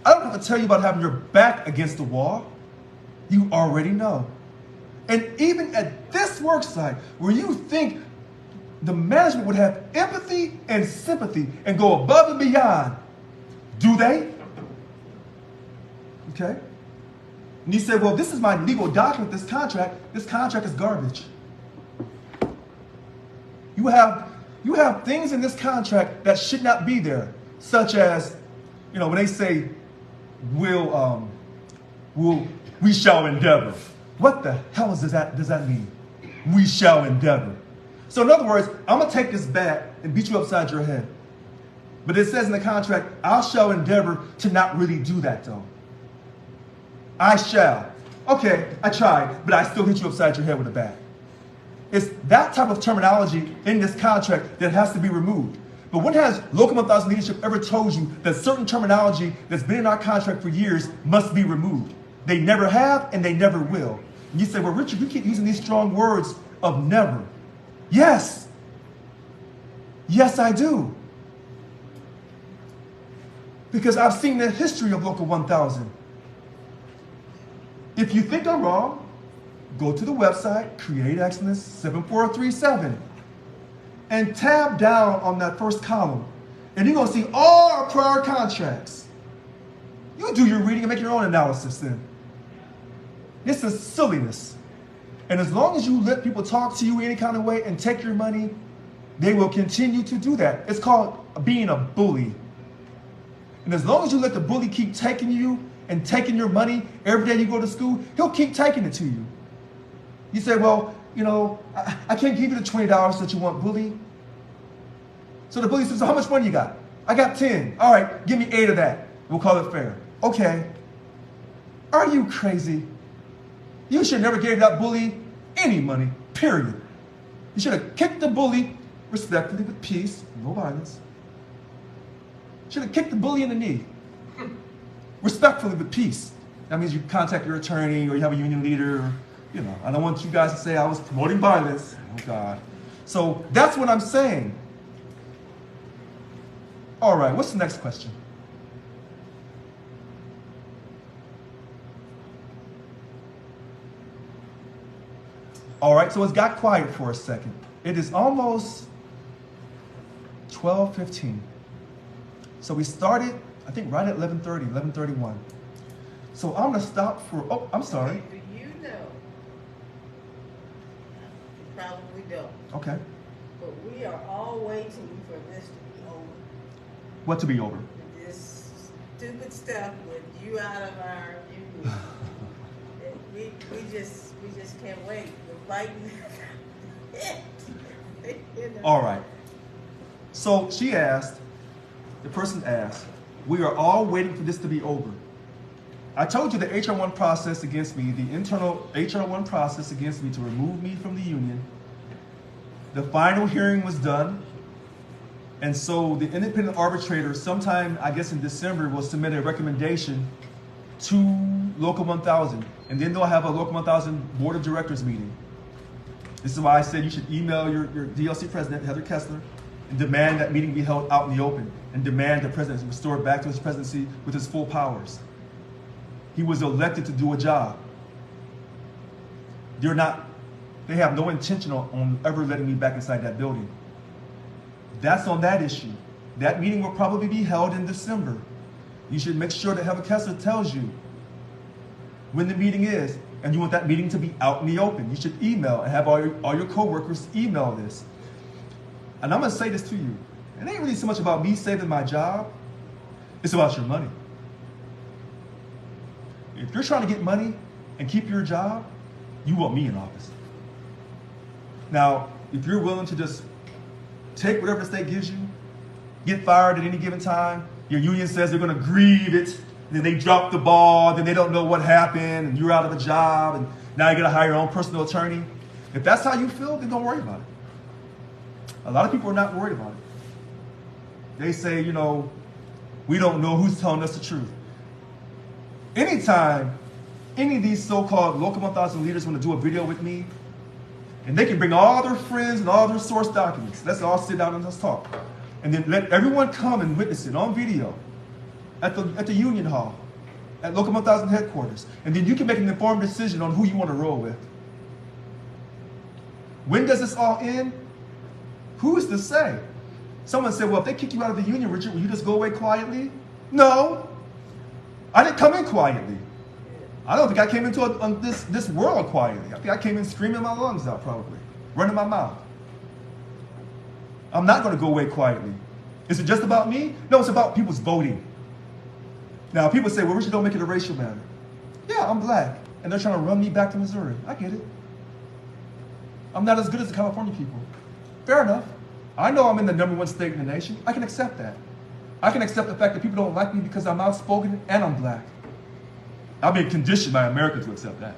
I don't have to tell you about having your back against the wall. You already know. And even at this work site, where you think the management would have empathy and sympathy and go above and beyond, do they? Okay? And you say, well, this is my legal document, this contract is garbage. You have things in this contract that should not be there, such as, when they say, we shall endeavor. What the hell does that mean? We shall endeavor. So in other words, I'm going to take this bat and beat you upside your head. But it says in the contract, I shall endeavor to not really do that, though. I shall. Okay, I tried, but I still hit you upside your head with a bat. It's that type of terminology in this contract that has to be removed. But when has Local 1000 leadership ever told you that certain terminology that's been in our contract for years must be removed? They never have, and they never will. And you say, well, Richard, you keep using these strong words of never. Yes. Yes, I do. Because I've seen the history of Local 1000. If you think I'm wrong, go to the website, Create Excellence 7437, and tab down on that first column, and you're going to see all our prior contracts. You do your reading and make your own analysis then. This is silliness. And as long as you let people talk to you any kind of way and take your money, they will continue to do that. It's called being a bully. And as long as you let the bully keep taking you and taking your money every day you go to school, he'll keep taking it to you. You say, well, I can't give you the $20 that you want, bully. So the bully says, so how much money you got? I got 10. All right, give me 8 of that. We'll call it fair. Okay. Are you crazy? You should never give that bully any money, period. You should have kicked the bully respectfully with peace, no violence. Should have kicked the bully in the knee. Respectfully with peace. That means you contact your attorney or you have a union leader. Or, I don't want you guys to say I was promoting violence. Oh, God. So that's what I'm saying. All right, what's the next question? All right, so it's got quiet for a second. It is almost 12:15. So we started, I think, right at 11:30, 11:31. So I'm going to stop for, I'm sorry. Do you know? You probably don't. Okay. But we are all waiting for this to be over. What to be over? This stupid stuff with you out of our union. we just can't wait. We're fighting. All right. So the person asked, we are all waiting for this to be over. I told you the HR1 process against me, the internal HR1 process against me to remove me from the union. The final hearing was done. And so the independent arbitrator, sometime, I guess in December, will submit a recommendation to Local 1000. And then they'll have a Local 1000 Board of Directors meeting. This is why I said you should email your DLC president, Heather Kessler, and demand that meeting be held out in the open, and demand the president restore back to his presidency with his full powers. He was elected to do a job. They have no intention on ever letting me back inside that building. That's on that issue. That meeting will probably be held in December. You should make sure that Heather Kessler tells you when the meeting is, and you want that meeting to be out in the open. You should email and have all your coworkers email this. And I'm gonna say this to you. It ain't really so much about me saving my job. It's about your money. If you're trying to get money and keep your job, you want me in office. Now, if you're willing to just take whatever the state gives you, get fired at any given time, your union says they're gonna grieve it, then they drop the ball, then they don't know what happened, and you're out of a job, and now you gotta hire your own personal attorney. If that's how you feel, then don't worry about it. A lot of people are not worried about it. They say, you know, we don't know who's telling us the truth. Anytime any of these so-called Local 1000 leaders want to do a video with me, and they can bring all their friends and all their source documents, let's all sit down and let's talk. And then let everyone come and witness it on video at the Union Hall, at Local 1000 headquarters. And then you can make an informed decision on who you want to roll with. When does this all end? Who is to say? Someone said, well, if they kick you out of the union, Richard, will you just go away quietly? No. I didn't come in quietly. I don't think I came into this world quietly. I think I came in screaming my lungs out, probably, running my mouth. I'm not going to go away quietly. Is it just about me? No, it's about people's voting. Now, people say, well, Richard, don't make it a racial matter. Yeah, I'm black, and they're trying to run me back to Missouri. I get it. I'm not as good as the California people. Fair enough. I know I'm in the #1 state in the nation. I can accept that. I can accept the fact that people don't like me because I'm outspoken and I'm black. I've been conditioned by America to accept that.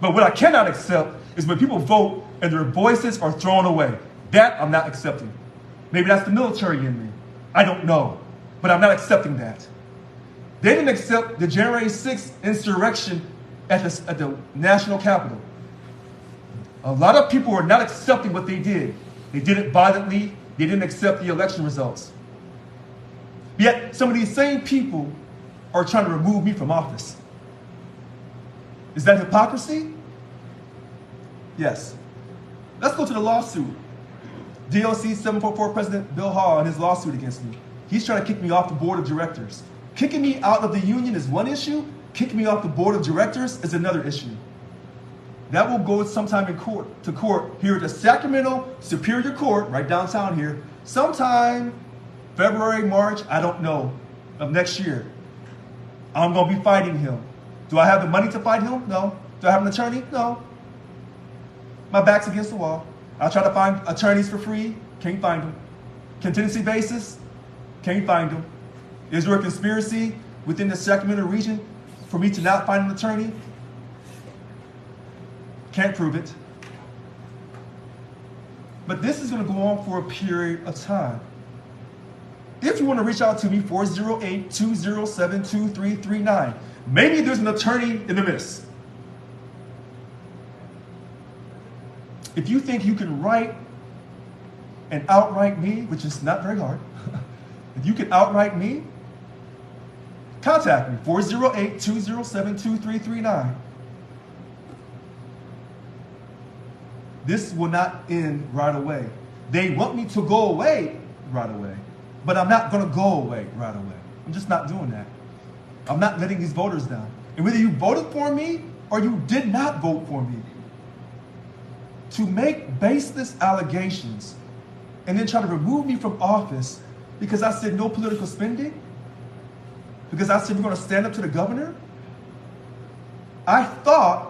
But what I cannot accept is when people vote and their voices are thrown away. That I'm not accepting. Maybe that's the military in me. I don't know. But I'm not accepting that. They didn't accept the January 6th insurrection at the national Capitol. A lot of people are not accepting what they did. They did it violently. They didn't accept the election results. Yet some of these same people are trying to remove me from office. Is that hypocrisy? Yes. Let's go to the lawsuit. DLC 744 President Bill Hall and his lawsuit against me. He's trying to kick me off the board of directors. Kicking me out of the union is one issue. Kicking me off the board of directors is another issue. That will go sometime in court here at the Sacramento Superior Court, right downtown here, sometime February, March, I don't know, of next year. I'm going to be fighting him. Do I have the money to fight him? No. Do I have an attorney? No. My back's against the wall. I'll try to find attorneys for free. Can't find them. Contingency basis? Can't find them. Is there a conspiracy within the Sacramento region for me to not find an attorney? Can't prove it. But this is going to go on for a period of time. If you want to reach out to me, 408-207-2339. Maybe there's an attorney in the midst. If you think you can write and outright me, which is not very hard, if you can outright me, contact me, 408-207-2339. This will not end right away. They want me to go away right away, but I'm not going to go away right away. I'm just not doing that. I'm not letting these voters down. And whether you voted for me or you did not vote for me, to make baseless allegations and then try to remove me from office because I said no political spending, because I said we're going to stand up to the governor, I thought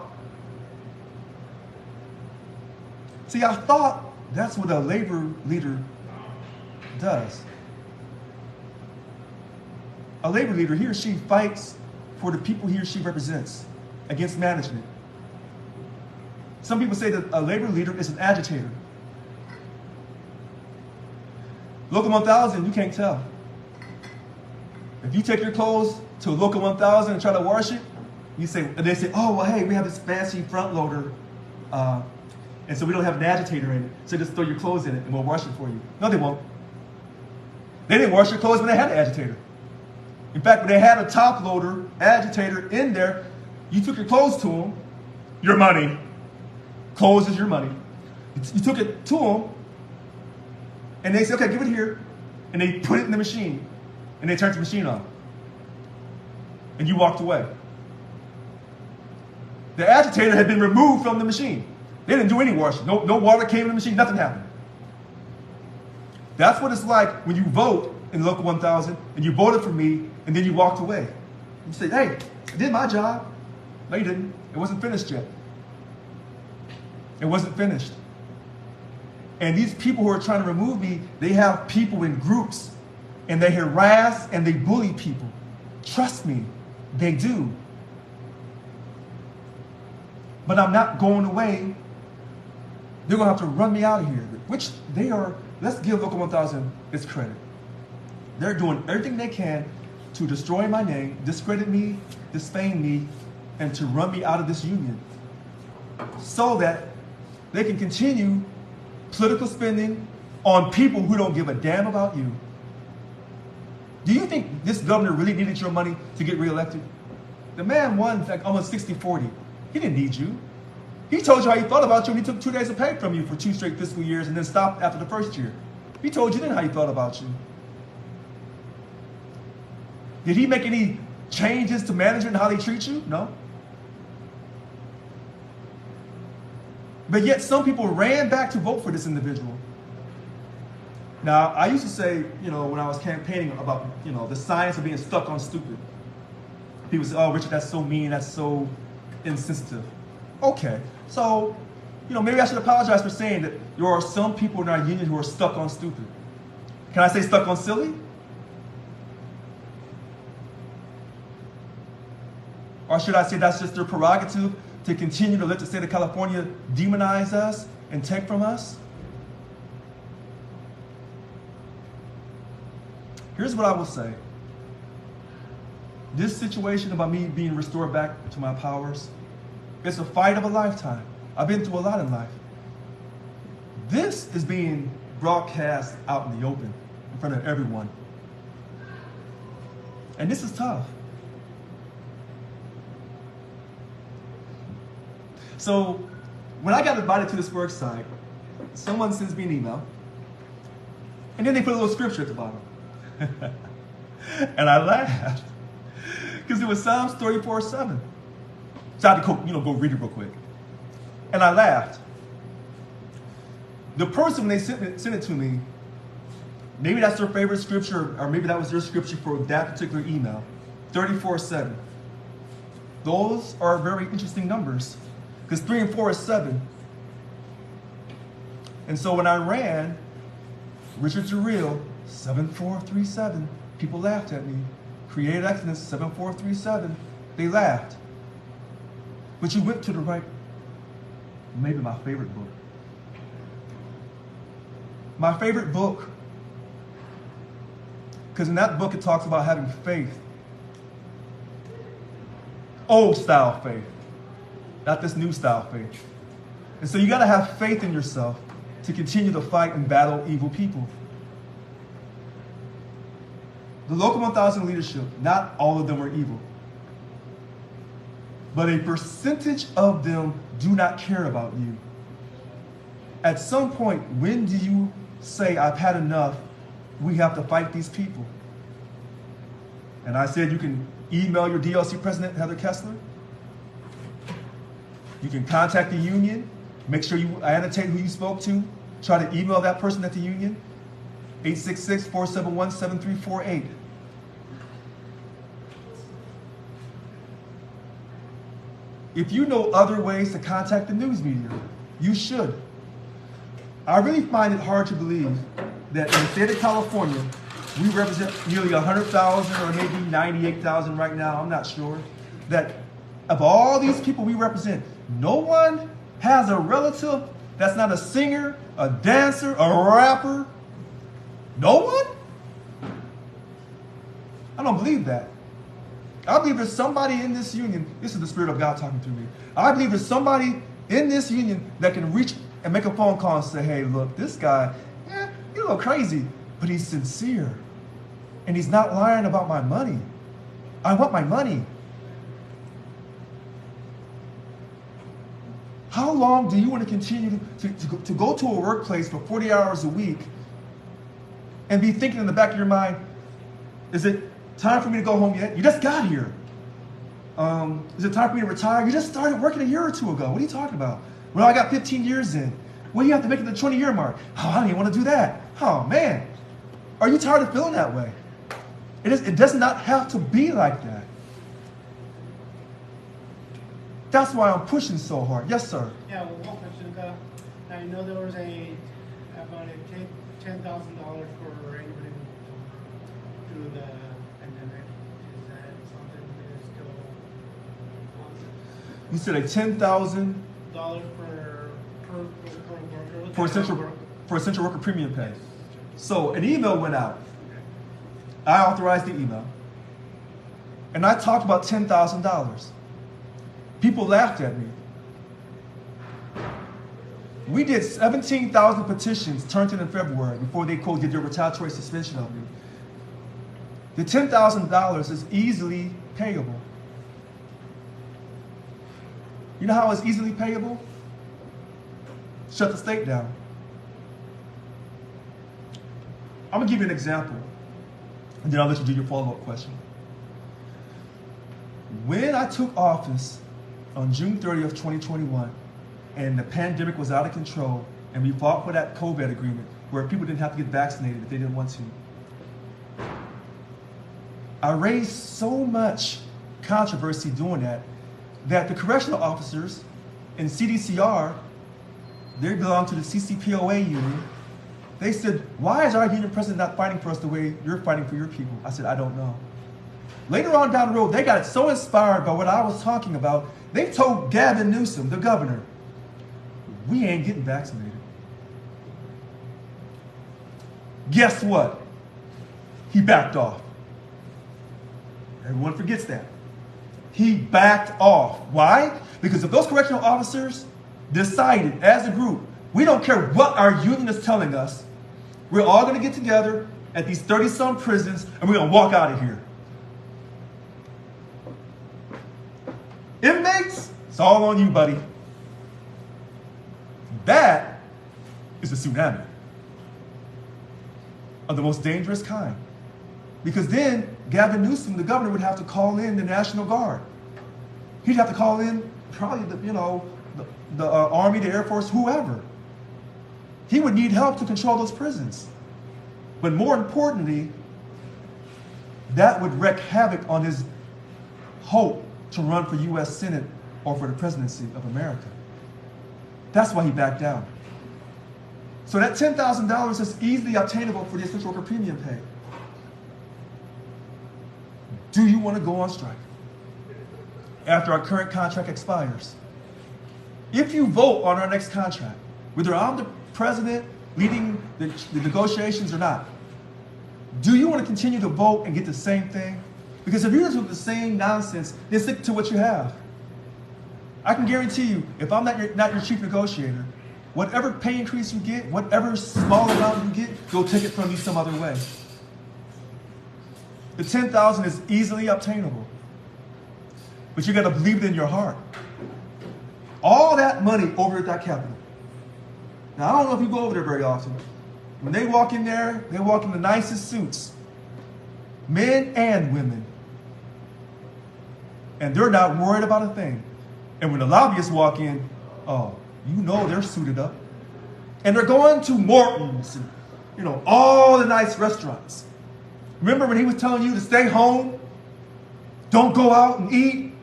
that's what a labor leader does. A labor leader, he or she fights for the people he or she represents against management. Some people say that a labor leader is an agitator. Local 1000, you can't tell. If you take your clothes to a Local 1000 and try to wash it, they say, oh, well, hey, we have this fancy front loader, and so we don't have an agitator in it, so just throw your clothes in it and we'll wash it for you. No, they won't. They didn't wash your clothes when they had an agitator. In fact, when they had a top loader, agitator in there, you took your clothes to them, your money. Clothes is your money. You took it to them, and they said, okay, give it here. And they put it in the machine, and they turned the machine on. And you walked away. The agitator had been removed from the machine. They didn't do any washing. No water came in the machine, nothing happened. That's what it's like when you vote in Local 1000, and you voted for me, and then you walked away. You say, hey, I did my job. No, you didn't. It wasn't finished yet. It wasn't finished. And these people who are trying to remove me, they have people in groups, and they harass and they bully people. Trust me, they do. But I'm not going away. They're going to have to run me out of here, which they are. Let's give Local 1000 its credit. They're doing everything they can to destroy my name, discredit me, defame me, and to run me out of this union so that they can continue political spending on people who don't give a damn about you. Do you think this governor really needed your money to get reelected? The man won like almost 60-40. He didn't need you. He told you how he thought about you, and he took 2 days of pay from you for 2 straight fiscal years and then stopped after the first year. He told you then how he thought about you. Did he make any changes to management and how they treat you? No. But yet some people ran back to vote for this individual. Now, I used to say, when I was campaigning about, the science of being stuck on stupid. People say, oh, Richard, that's so mean, that's so insensitive. Okay, so, maybe I should apologize for saying that there are some people in our union who are stuck on stupid. Can I say stuck on silly? Or should I say that's just their prerogative to continue to let the state of California demonize us and take from us? Here's what I will say. This situation about me being restored back to my powers, it's a fight of a lifetime. I've been through a lot in life. This is being broadcast out in the open, in front of everyone. And this is tough. So when I got invited to this Worksite, someone sends me an email, and then they put a little scripture at the bottom. And I laughed, because it was Psalms 34:7. So I had to go read it real quick. And I laughed. The person, when they sent it to me, maybe that's their favorite scripture, or maybe that was their scripture for that particular email, 34:7. Those are very interesting numbers, because 3 and 4 is 7. And so when I ran, Richard Jarrell, 7437, people laughed at me. Creative Excellence, 7437, they laughed. But you went to the right, maybe my favorite book. My favorite book, because in that book it talks about having faith. Old style faith, not this new style faith. And so you got to have faith in yourself to continue to fight and battle evil people. The Local 1000 leadership, not all of them are evil. But a percentage of them do not care about you. At some point, when do you say, I've had enough, we have to fight these people? And I said you can email your DLC president, Heather Kessler. You can contact the union. Make sure you annotate who you spoke to. Try to email that person at the union. 866-471-7348. If you know other ways to contact the news media, you should. I really find it hard to believe that in the state of California, we represent nearly 100,000 or maybe 98,000 right now, I'm not sure, that of all these people we represent, no one has a relative that's not a singer, a dancer, a rapper. No one? I don't believe that. I believe there's somebody in this union, this is the Spirit of God talking through me. I believe there's somebody in this union that can reach and make a phone call and say, hey, look, this guy, he's a little crazy, but he's sincere. And he's not lying about my money. I want my money. How long do you want to continue to go to a workplace for 40 hours a week and be thinking in the back of your mind, is it time for me to go home yet? You just got here. Is it time for me to retire? You just started working a year or two ago. What are you talking about? Well, I got 15 years in. Well, you have to make it the 20-year mark. Oh, I don't even want to do that. Oh, man. Are you tired of feeling that way? It does not have to be like that. That's why I'm pushing so hard. Yes, sir. Yeah, well, one question. I know there was about a $10,000 for anybody through the pandemic. Is that something that is still on? You said a $10,000 per worker for essential worker premium pay. So an email went out. I authorized the email. And I talked about $10,000. People laughed at me. We did 17,000 petitions turned in February before they, quote, did their retaliatory suspension of me. The $10,000 is easily payable. You know how it's easily payable? Shut the state down. I'm going to give you an example, and then I'll let you do your follow-up question. When I took office on June 30th, 2021, and the pandemic was out of control, and we fought for that COVID agreement where people didn't have to get vaccinated if they didn't want to, I raised so much controversy doing that the correctional officers in CDCR, they belong to the CCPOA union, they said, why is our union president not fighting for us the way you're fighting for your people? I said, I don't know. Later on down the road, they got so inspired by what I was talking about, they told Gavin Newsom, the governor, we ain't getting vaccinated. Guess what? He backed off. Everyone forgets that. He backed off. Why? Because if those correctional officers decided as a group, we don't care what our union is telling us, we're all going to get together at these 30-some prisons and we're going to walk out of here. Inmates, it's all on you, buddy. That is a tsunami of the most dangerous kind. Because then Gavin Newsom, the governor, would have to call in the National Guard. He'd have to call in probably the Army, the Air Force, whoever. He would need help to control those prisons. But more importantly, that would wreak havoc on his hope to run for U.S. Senate or for the presidency of America. That's why he backed down. So that $10,000 is easily obtainable for the essential worker premium pay. Do you want to go on strike after our current contract expires? If you vote on our next contract, whether I'm the president leading the negotiations or not, do you want to continue to vote and get the same thing? Because if you're doing the same nonsense, then stick to what you have. I can guarantee you, if I'm not your chief negotiator, whatever pay increase you get, whatever small amount you get, they'll take it from you some other way. The $10,000 is easily obtainable, but you got to believe it in your heart. All that money over at that Capitol. Now, I don't know if you go over there very often. When they walk in there, they walk in the nicest suits, men and women. And they're not worried about a thing. And when the lobbyists walk in, oh, you know they're suited up. And they're going to Morton's and, all the nice restaurants. Remember when he was telling you to stay home? Don't go out and eat?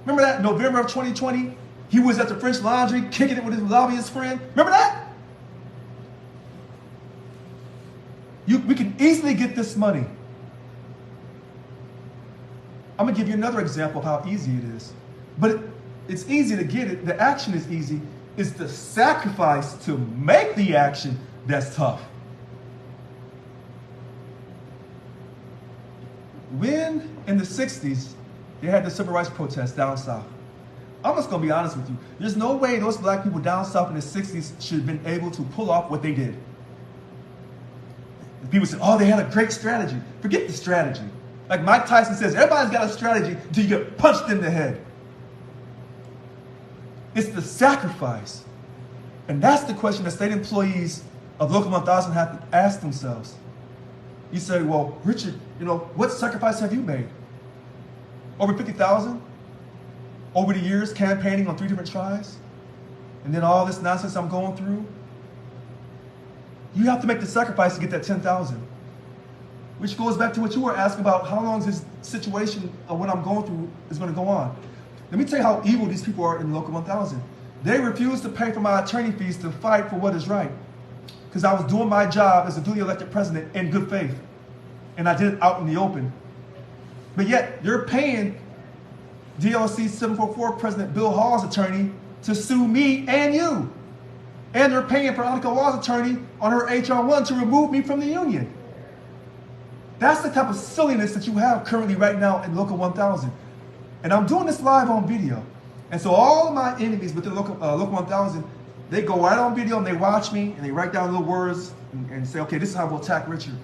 Remember that in November of 2020? He was at the French Laundry kicking it with his lobbyist friend. Remember that? We can easily get this money. I'm going to give you another example of how easy it is. But it's easy to get it. The action is easy. It's the sacrifice to make the action that's tough. When in the 60s, they had the civil rights protests down south. I'm just going to be honest with you. There's no way those black people down south in the 60s should have been able to pull off what they did. People say, oh, they had a great strategy. Forget the strategy. Like Mike Tyson says, everybody's got a strategy until you get punched in the head. It's the sacrifice. And that's the question that state employees of Local 1000 have to ask themselves. You say, well, Richard, what sacrifice have you made? Over 50,000? Over the years campaigning on 3 different tries? And then all this nonsense I'm going through? You have to make the sacrifice to get that 10,000. Which goes back to what you were asking about, how long is this situation of what I'm going through is going to go on. Let me tell you how evil these people are in Local 1000. They refuse to pay for my attorney fees to fight for what is right. Because I was doing my job as a duly elected president in good faith. And I did it out in the open. But yet, they're paying DLC 744 President Bill Hall's attorney to sue me and you. And they're paying Veronica Law's attorney on her HR 1 to remove me from the union. That's the type of silliness that you have currently right now in Local 1000. And I'm doing this live on video. And so all of my enemies within Local 1000, they go right on video and they watch me and they write down little words and say, okay, this is how we'll attack Richard.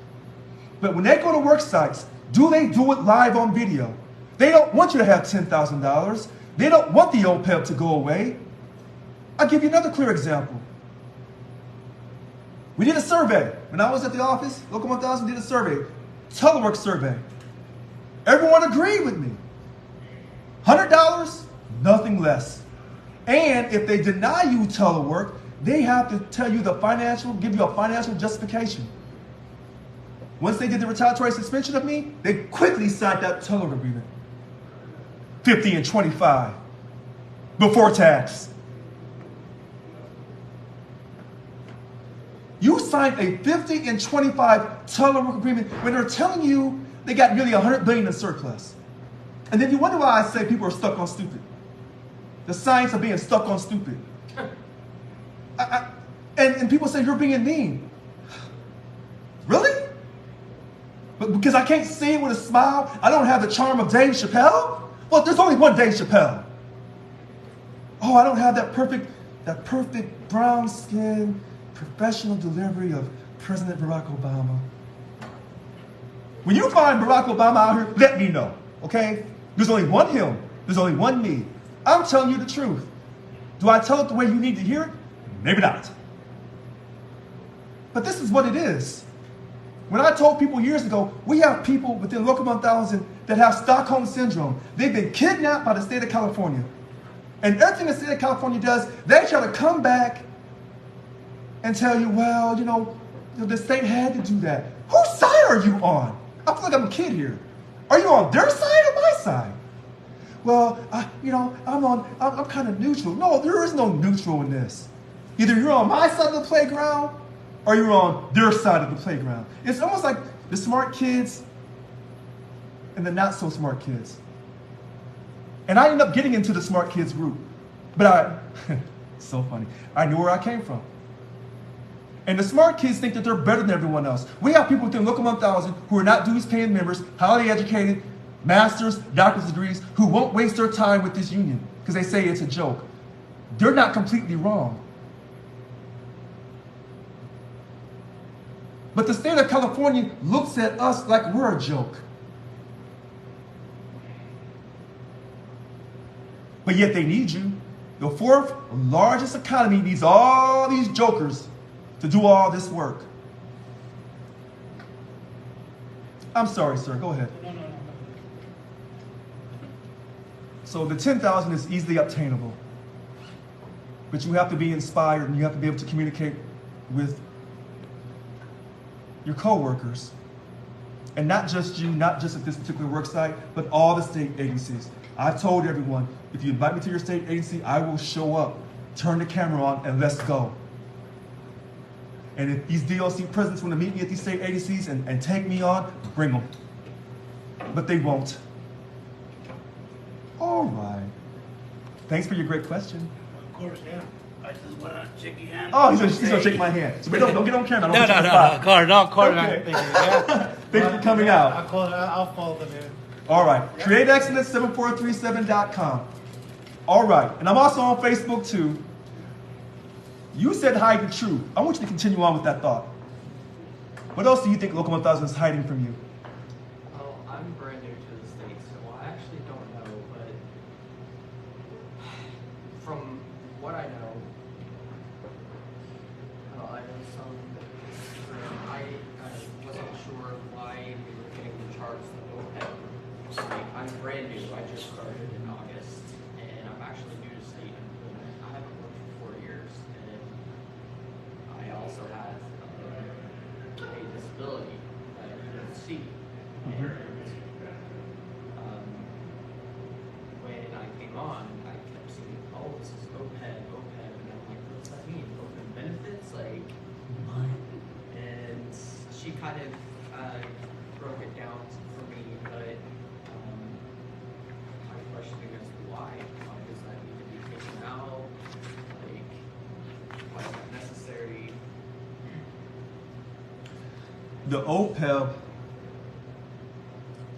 But when they go to work sites, do they do it live on video? They don't want you to have $10,000. They don't want the OPEB to go away. I'll give you another clear example. We did a survey. When I was at the office, Local 1000 did a survey, telework survey. Everyone agreed with me. $100, nothing less. And if they deny you telework, they have to tell you give you a financial justification. Once they did the retaliatory suspension of me, they quickly signed that telework agreement. 50 and 25 before tax. You signed a 50 and 25 telework agreement when they're telling you they got nearly $100 billion in surplus. And then you wonder why I say people are stuck on stupid. The science of being stuck on stupid. And people say you're being mean. Really? But because I can't say it with a smile, I don't have the charm of Dave Chappelle? Well, there's only one Dave Chappelle. Oh, I don't have that perfect brown skin, professional delivery of President Barack Obama. When you find Barack Obama out here, let me know, okay? There's only one him. There's only one me. I'm telling you the truth. Do I tell it the way you need to hear it? Maybe not. But this is what it is. When I told people years ago, we have people within Local 1000 that have Stockholm Syndrome. They've been kidnapped by the state of California. And everything the state of California does, they try to come back and tell you, well, the state had to do that. Whose side are you on? I feel like I'm a kid here. Are you on their side or my side? Well, I'm kind of neutral. No, there is no neutral in this. Either you're on my side of the playground or you're on their side of the playground. It's almost like the smart kids and the not so smart kids. And I ended up getting into the smart kids group. But so funny. I knew where I came from. And the smart kids think that they're better than everyone else. We have people within Local 1000 who are not dues paying members, highly educated, masters, doctorate degrees, who won't waste their time with this union because they say it's a joke. They're not completely wrong. But the state of California looks at us like we're a joke. But yet they need you. The fourth largest economy needs all these jokers to do all this work. I'm sorry, sir. Go ahead. No. So the 10,000 is easily obtainable. But you have to be inspired and you have to be able to communicate with your coworkers. And not just you, not just at this particular work site, but all the state agencies. I've told everyone, if you invite me to your state agency, I will show up, turn the camera on, and let's go. And if these DLC presidents want to meet me at these state agencies and take me on, bring them. But they won't. All right. Thanks for your great question. Of course, yeah. I just want to shake your hand. Oh, he's gonna shake my hand. So don't get on camera. No, Carter. Okay. Thanks for coming out. I'll follow them in. All right. CreateExcellence74337.com. All right. And I'm also on Facebook too. You said hide the truth. I want you to continue on with that thought. What else do you think Local 1000 is hiding from you? Well, I'm brand new to the state, so I actually don't know, but from what I know, I know some, I wasn't sure why we were getting charged the OPEB. Like, I'm brand new, I just started in August, and I'm actually new to state employment. I haven't worked for 4 years, and I also have a disability that I couldn't see. And when I came on, I kept seeing, oh, this is OPEB, and I'm like, what does that mean? Open benefits? Like, and she kind of broke it down for me, but my questioning as to why does that need to be taken out? Like, why is that necessary? The OPEB,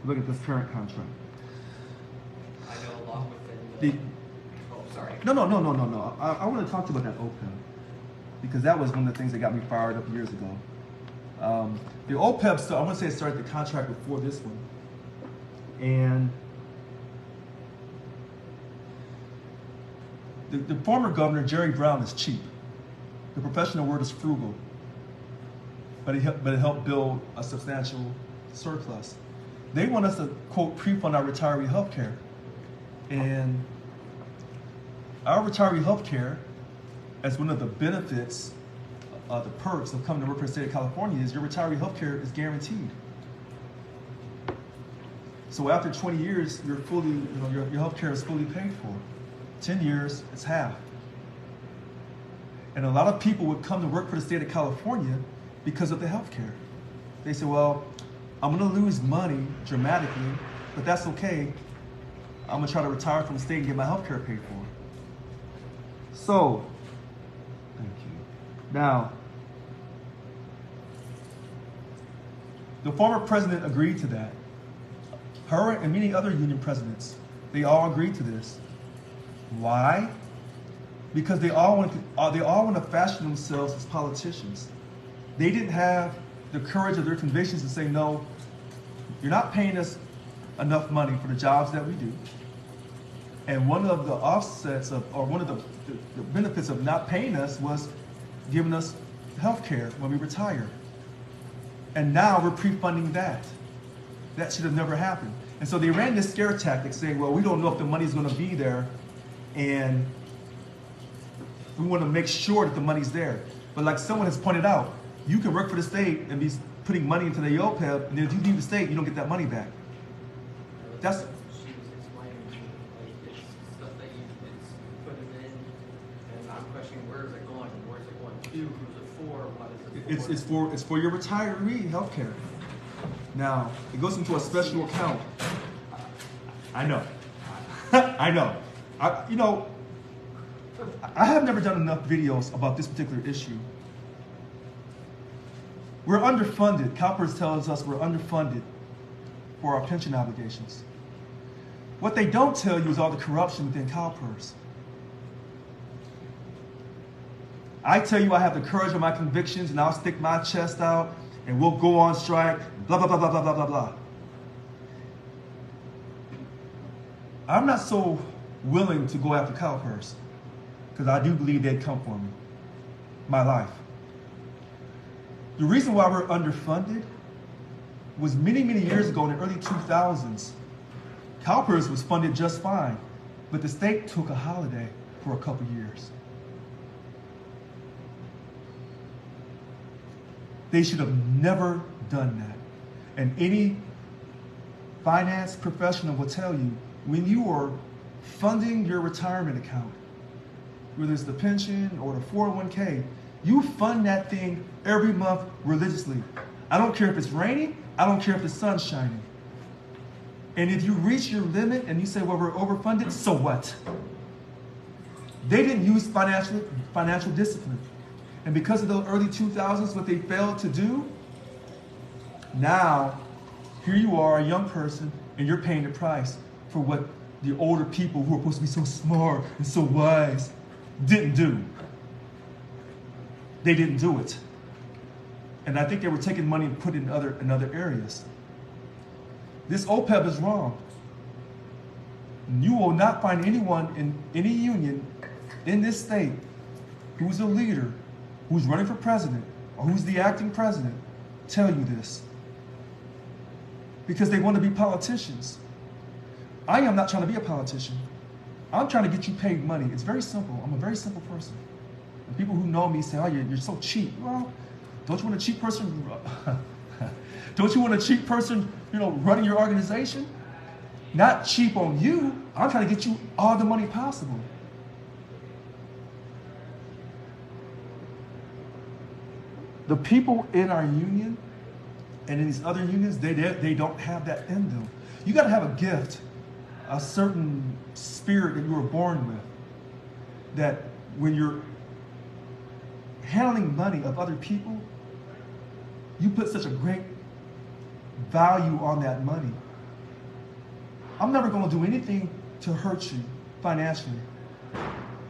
look at this current contract. I know a lot within The, oh, sorry. no. I want to talk to you about that OPEB because that was one of the things that got me fired up years ago. The OPEB, so I want to say it started the contract before this one. And the former governor, Jerry Brown, is cheap. The professional word is frugal. But it helped build a substantial surplus. They want us to, quote, pre-fund our retiree health care. And our retiree health care, as one of the benefits, the perks of coming to work for the state of California, is your retiree health care is guaranteed. So after 20 years, you're fully, your health care is fully paid for. 10 years, it's half. And a lot of people would come to work for the state of California because of the health care. They say, well, I'm gonna lose money dramatically, but that's okay. I'm gonna try to retire from the state and get my health care paid for. So, thank you. Now, the former president agreed to that. Her and many other union presidents, they all agreed to this. Why? Because they all want to fashion themselves as politicians. They didn't have the courage of their convictions to say, no, you're not paying us enough money for the jobs that we do. And one of the offsets of, or one of the benefits of not paying us was giving us health care when we retire. And now we're pre-funding that. That should have never happened. And so they ran this scare tactic saying, well, we don't know if the money's going to be there, and we want to make sure that the money's there. But like someone has pointed out, you can work for the state and be putting money into the OPEB, and then if you leave the state, you don't get that money back. That's She was explaining to me, like, it's stuff that it's putting in, and I'm questioning, where is it going? Where is it going to? Who's it for? What is it for? it's for your retiree health care. Now, it goes into a special account. I know. I know. I have never done enough videos about this particular issue. We're underfunded. CalPERS tells us we're underfunded for our pension obligations. What they don't tell you is all the corruption within CalPERS. I tell you I have the courage of my convictions and I'll stick my chest out and we'll go on strike, blah, blah, blah, blah, blah, blah, blah, blah. I'm not so willing to go after CalPERS because I do believe they'd come for me, my life. The reason why we're underfunded was many, many years ago in the early 2000s, CalPERS was funded just fine, but the state took a holiday for a couple years. They should have never done that. And any finance professional will tell you, when you are funding your retirement account, whether it's the pension or the 401k, You fund that thing every month religiously. I don't care if it's raining. I don't care if the sun's shining. And if you reach your limit and you say, well, we're overfunded, so what? They didn't use financial discipline. And because of the early 2000s, what they failed to do, now, here you are, a young person, and you're paying the price for what the older people who are supposed to be so smart and so wise didn't do. They didn't do it. And I think they were taking money and putting it in other areas. This OPEB is wrong. You will not find anyone in any union in this state who's a leader, who's running for president, or who's the acting president, tell you this. Because they want to be politicians. I am not trying to be a politician. I'm trying to get you paid money. It's very simple. I'm a very simple person. And people who know me say, oh, you're so cheap. Well, don't you want a cheap person? Don't you want a cheap person, running your organization? Not cheap on you. I'm trying to get you all the money possible. The people in our union and in these other unions, they don't have that in them. You got to have a gift, a certain spirit that you were born with, that when you're handling money of other people, you put such a great value on that money. I'm never going to do anything to hurt you financially.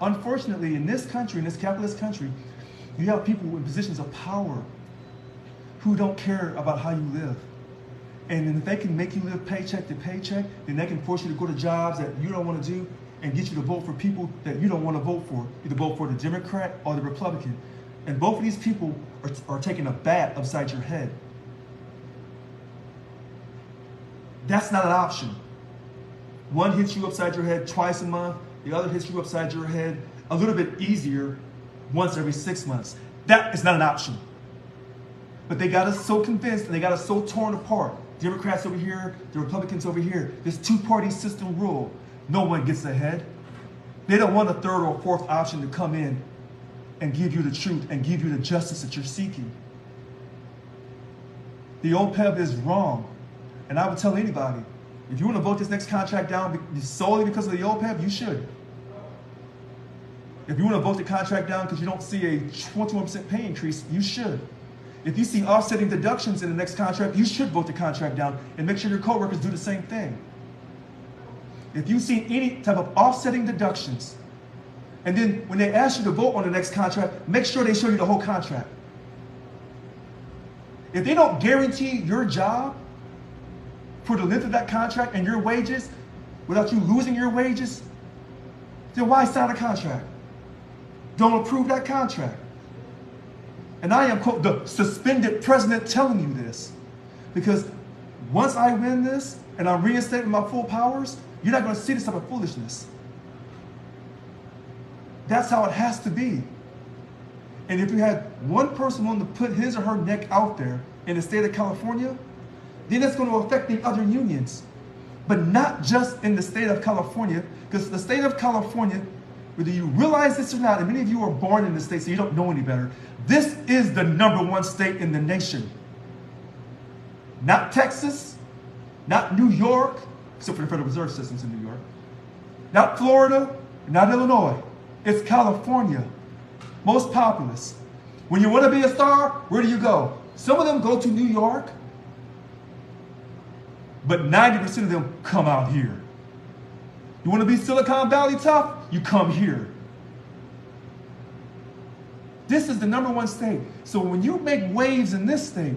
Unfortunately, in this country, in this capitalist country, you have people in positions of power who don't care about how you live. And if they can make you live paycheck to paycheck, then they can force you to go to jobs that you don't want to do and get you to vote for people that you don't want to vote for. Either vote for the Democrat or the Republican. And both of these people are taking a bat upside your head. That's not an option. One hits you upside your head twice a month. The other hits you upside your head a little bit easier once every 6 months. That is not an option. But they got us so convinced and they got us so torn apart. Democrats over here, the Republicans over here. This two-party system rule. No one gets ahead. They don't want a third or fourth option to come in and give you the truth and give you the justice that you're seeking. The OPEB is wrong. And I would tell anybody, if you want to vote this next contract down solely because of the OPEB, you should. If you want to vote the contract down because you don't see a 21% pay increase, you should. If you see offsetting deductions in the next contract, you should vote the contract down and make sure your coworkers do the same thing. If you see any type of offsetting deductions, and then when they ask you to vote on the next contract, make sure they show you the whole contract. If they don't guarantee your job for the length of that contract and your wages without you losing your wages, then why sign a contract? Don't approve that contract. And I am, quote, the suspended president telling you this. Because once I win this and I'm reinstated my full powers, you're not going to see this type of foolishness. That's how it has to be. And if you had one person willing to put his or her neck out there in the state of California, then that's going to affect the other unions. But not just in the state of California, because the state of California, whether you realize this or not, and many of you are born in the state so you don't know any better, this is the #1 state in the nation. Not Texas, not New York, except for the Federal Reserve System's in New York, not Florida, not Illinois. It's California, most populous. When you want to be a star, where do you go? Some of them go to New York, but 90% of them come out here. You want to be Silicon Valley tough? You come here. This is the #1 state. So when you make waves in this state,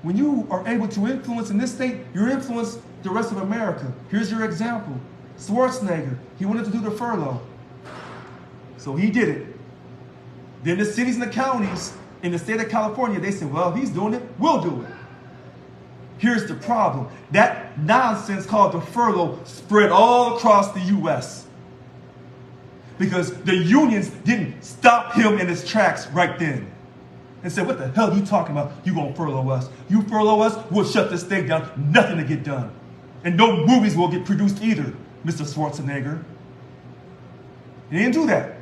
when you are able to influence in this state, you influence the rest of America. Here's your example. Schwarzenegger, he wanted to do the furlough. So he did it. Then the cities and the counties in the state of California, they said, well, he's doing it, we'll do it. Here's the problem. That nonsense called the furlough spread all across the U.S. because the unions didn't stop him in his tracks right then and said, what the hell are you talking about? You gonna furlough us. You furlough us, we'll shut this state down. Nothing to get done. And no movies will get produced either, Mr. Schwarzenegger. He didn't do that.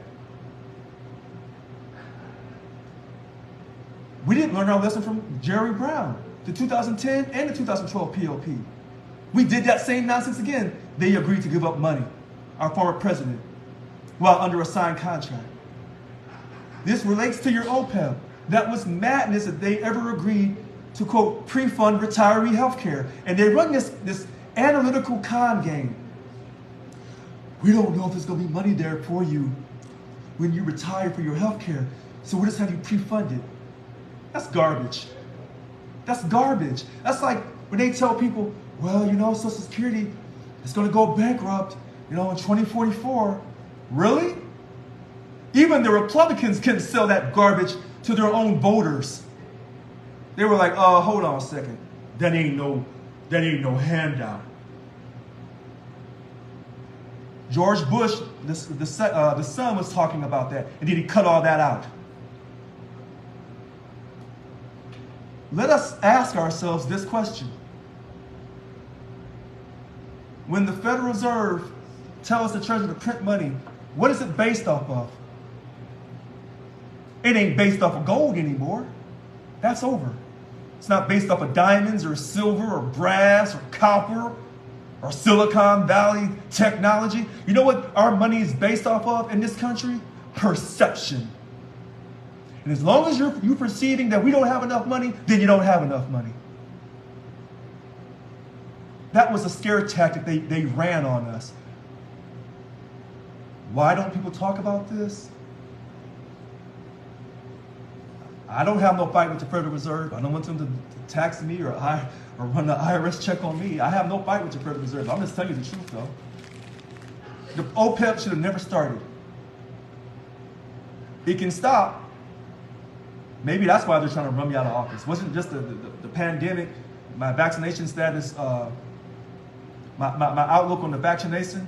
We didn't learn our lesson from Jerry Brown, the 2010 and the 2012 POP. We did that same nonsense again. They agreed to give up money, our former president, while under a signed contract. This relates to your OPEB. That was madness that they ever agreed to, quote, pre-fund retiree health care. And they run this analytical con game. We don't know if there's going to be money there for you when you retire for your health care, so we'll just have you pre-funded. That's garbage. That's garbage. That's like when they tell people, well, you know, Social Security is going to go bankrupt, you know, in 2044. Really? Even the Republicans couldn't sell that garbage to their own voters. They were like, hold on a second. That ain't no handout. George Bush, the son, was talking about that, and then he cut all that out. Let us ask ourselves this question. When the Federal Reserve tells the Treasury to print money, what is it based off of? It ain't based off of gold anymore. That's over. It's not based off of diamonds or silver or brass or copper or Silicon Valley technology. You know what our money is based off of in this country? Perception. And as long as you're perceiving that we don't have enough money, then you don't have enough money. That was a scare tactic they ran on us. Why don't people talk about this? I don't have no fight with the Federal Reserve. I don't want them to tax me or run the IRS check on me. I have no fight with the Federal Reserve. I'm just telling you the truth, though. The OPEB should have never started. It can stop. Maybe that's why they're trying to run me out of office. It wasn't just the pandemic, my vaccination status, my outlook on the vaccination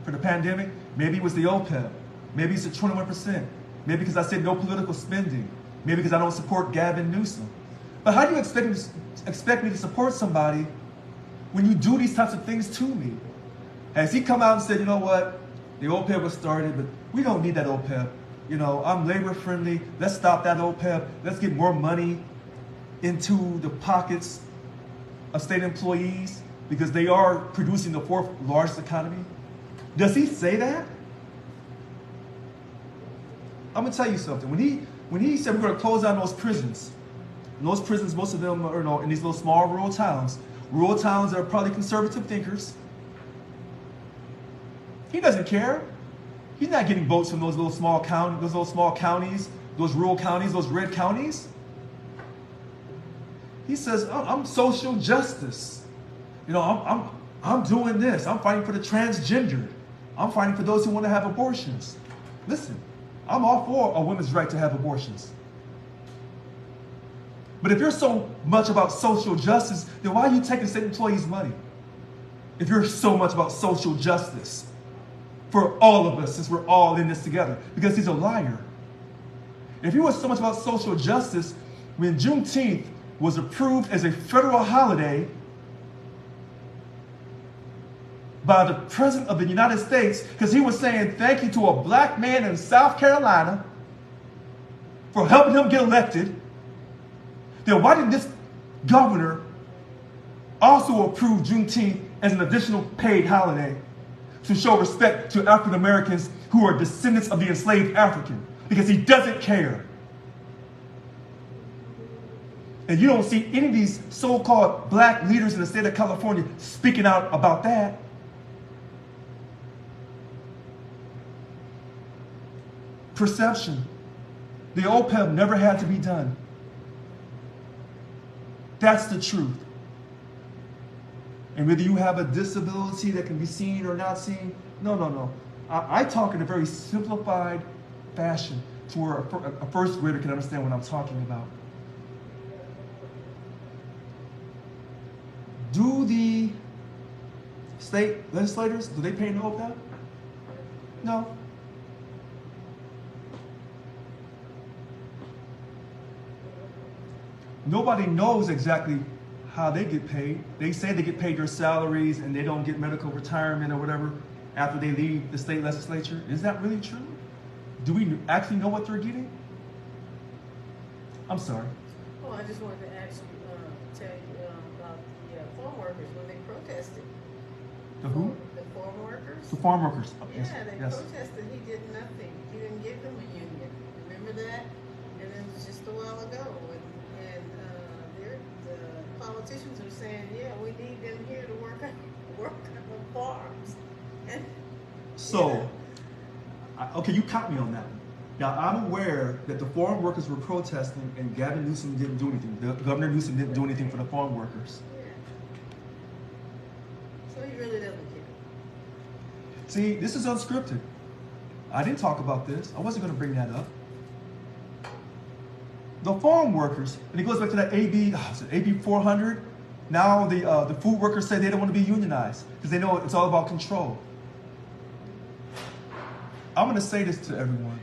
for the pandemic. Maybe it was the OPEB. Maybe it's the 21%. Maybe because I said no political spending. Maybe because I don't support Gavin Newsom. But how do you expect me to support somebody when you do these types of things to me? Has he come out and said, you know what, the OPEB was started, but we don't need that OPEB. You know, I'm labor friendly. Let's stop that OPEB. Let's get more money into the pockets of state employees because they are producing the fourth largest economy. Does he say that? I'm gonna tell you something. When he said we're gonna close down those prisons, and those prisons, most of them are, you know, in these little small rural towns that are probably conservative thinkers. He doesn't care. He's not getting votes from those little small counties, those rural counties, those red counties. He says, I'm social justice. You know, I'm doing this. I'm fighting for the transgendered. I'm fighting for those who want to have abortions. Listen, I'm all for a woman's right to have abortions. But if you're so much about social justice, then why are you taking state employees' money? If you're so much about social justice for all of us, since we're all in this together, because he's a liar. If you were so much about social justice, when Juneteenth was approved as a federal holiday by the President of the United States, because he was saying thank you to a black man in South Carolina for helping him get elected, then why did this governor also approve Juneteenth as an additional paid holiday to show respect to African Americans who are descendants of the enslaved African? Because he doesn't care. And you don't see any of these so-called black leaders in the state of California speaking out about that. Perception. The OPEB never had to be done. That's the truth. And whether you have a disability that can be seen or not seen, no. I talk in a very simplified fashion to where a first grader can understand what I'm talking about. Do the state legislators, do they pay into OPEB? No. Nobody knows exactly how they get paid. They say they get paid their salaries and they don't get medical retirement or whatever after they leave the state legislature. Is that really true? Do we actually know what they're getting? I'm sorry. Oh, I just wanted to ask you, tell you about the farm workers when they protested. The who? The farm workers. The farm workers. Oh, yes. Yeah, they Yes. protested. He did nothing. He didn't give them a union. Remember that? And it was just a while ago. And the politicians were saying, yeah, we need them here to work on the farms. And So, okay, you caught me on that one. Now, I'm aware that the farm workers were protesting and Gavin Newsom didn't do anything. Governor Newsom didn't do anything for the farm workers. yeah. So he really doesn't care. See, this is unscripted. I didn't talk about this. I wasn't going to bring that up. The farm workers, and it goes back to that AB 400. Now the food workers say they don't want to be unionized because they know it's all about control. I'm going to say this to everyone.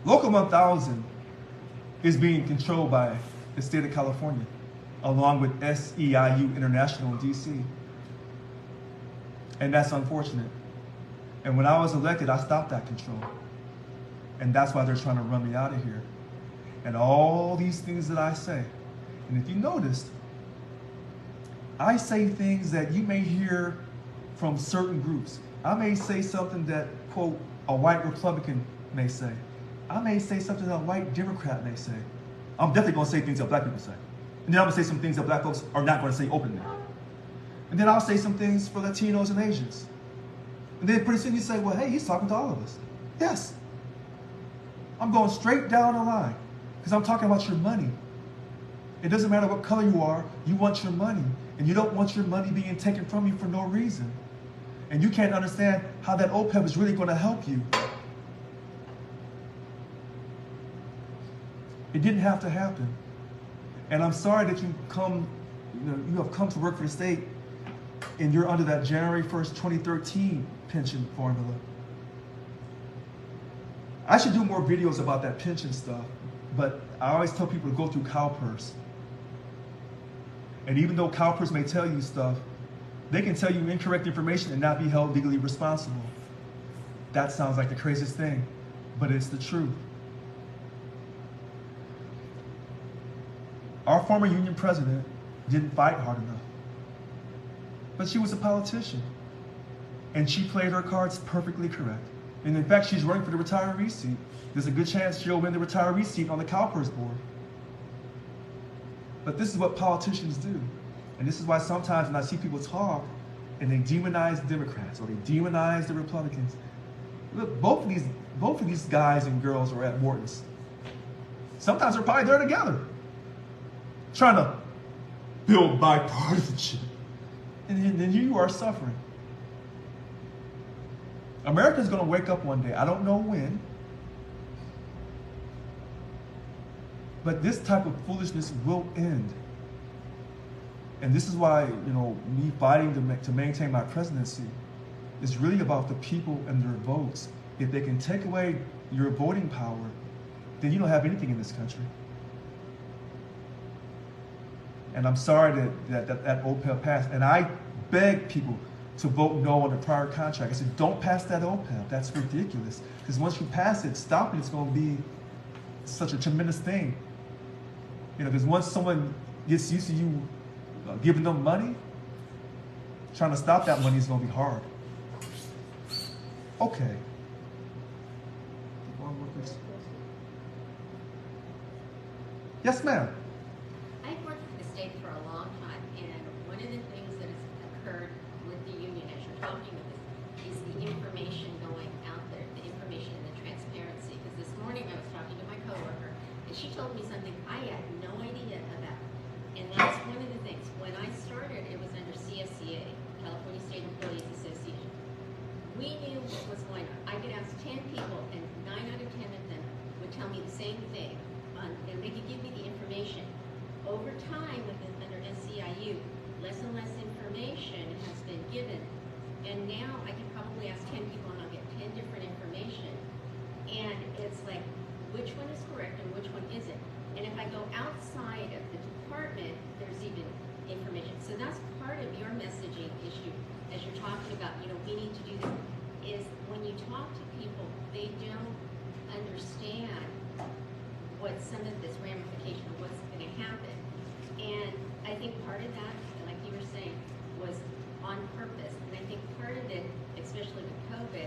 Local 1000 is being controlled by the state of California, along with SEIU International in DC. And that's unfortunate. And when I was elected, I stopped that control. And that's why they're trying to run me out of here. And all these things that I say. And if you noticed, I say things that you may hear from certain groups. I may say something that, quote, a white Republican may say. I may say something that a white Democrat may say. I'm definitely going to say things that black people say. And then I'm going to say some things that black folks are not going to say openly. And then I'll say some things for Latinos and Asians. And then pretty soon you say, well, hey, he's talking to all of us. Yes. I'm going straight down the line because I'm talking about your money. It doesn't matter what color you are, you want your money. And you don't want your money being taken from you for no reason. And you can't understand how that OPEB is really going to help you. It didn't have to happen. And I'm sorry that you have come to work for the state and you're under that January 1st, 2013 pension formula. I should do more videos about that pension stuff, but I always tell people to go through CalPERS. And even though CalPERS may tell you stuff, they can tell you incorrect information and not be held legally responsible. That sounds like the craziest thing, but it's the truth. Our former union president didn't fight hard enough. But she was a politician. And she played her cards perfectly correct. And in fact, she's running for the retiree seat. There's a good chance she'll win the retiree seat on the CalPERS board. But this is what politicians do. And this is why sometimes when I see people talk and they demonize Democrats or they demonize the Republicans, look, both of these guys and girls are at Morton's. Sometimes they're probably there together, trying to build bipartisanship. And then you are suffering. America's going to wake up one day. I don't know when. But this type of foolishness will end. And this is why, me fighting to maintain my presidency is really about the people and their votes. If they can take away your voting power, then you don't have anything in this country. And I'm sorry that OPEB passed. And I beg people to vote no on the prior contract. I said, don't pass that OPEB. That's ridiculous. Because once you pass it, stopping it's going to be such a tremendous thing. Because once someone gets used to you giving them money, trying to stop that money is going to be hard. Okay. Yes, ma'am. I've worked for the state for a long time, and one of the things that has occurred with the union, as you're talking with us, is the information going out there, the information and the transparency. Because this morning I was talking to my coworker, and she told me something I had no idea about. And that's one of the things. When I started, it was under CSCA, California State Employees Association. We knew what was going on. I could ask 10 people, and 9 out of 10 of them would tell me the same thing. And they could give me the information. Over time, under SEIU, less and less information has been given. And now I can probably ask 10 people and I'll get 10 different information. And it's like, which one is correct and which one isn't? And if I go outside of the department, there's even information. So that's part of your messaging issue as you're talking about, we need to do this, is when you talk to people, they don't understand what some of this ramification of what's going to happen. And I think part of that, like you were saying, was on purpose. And I think part of it, especially with COVID,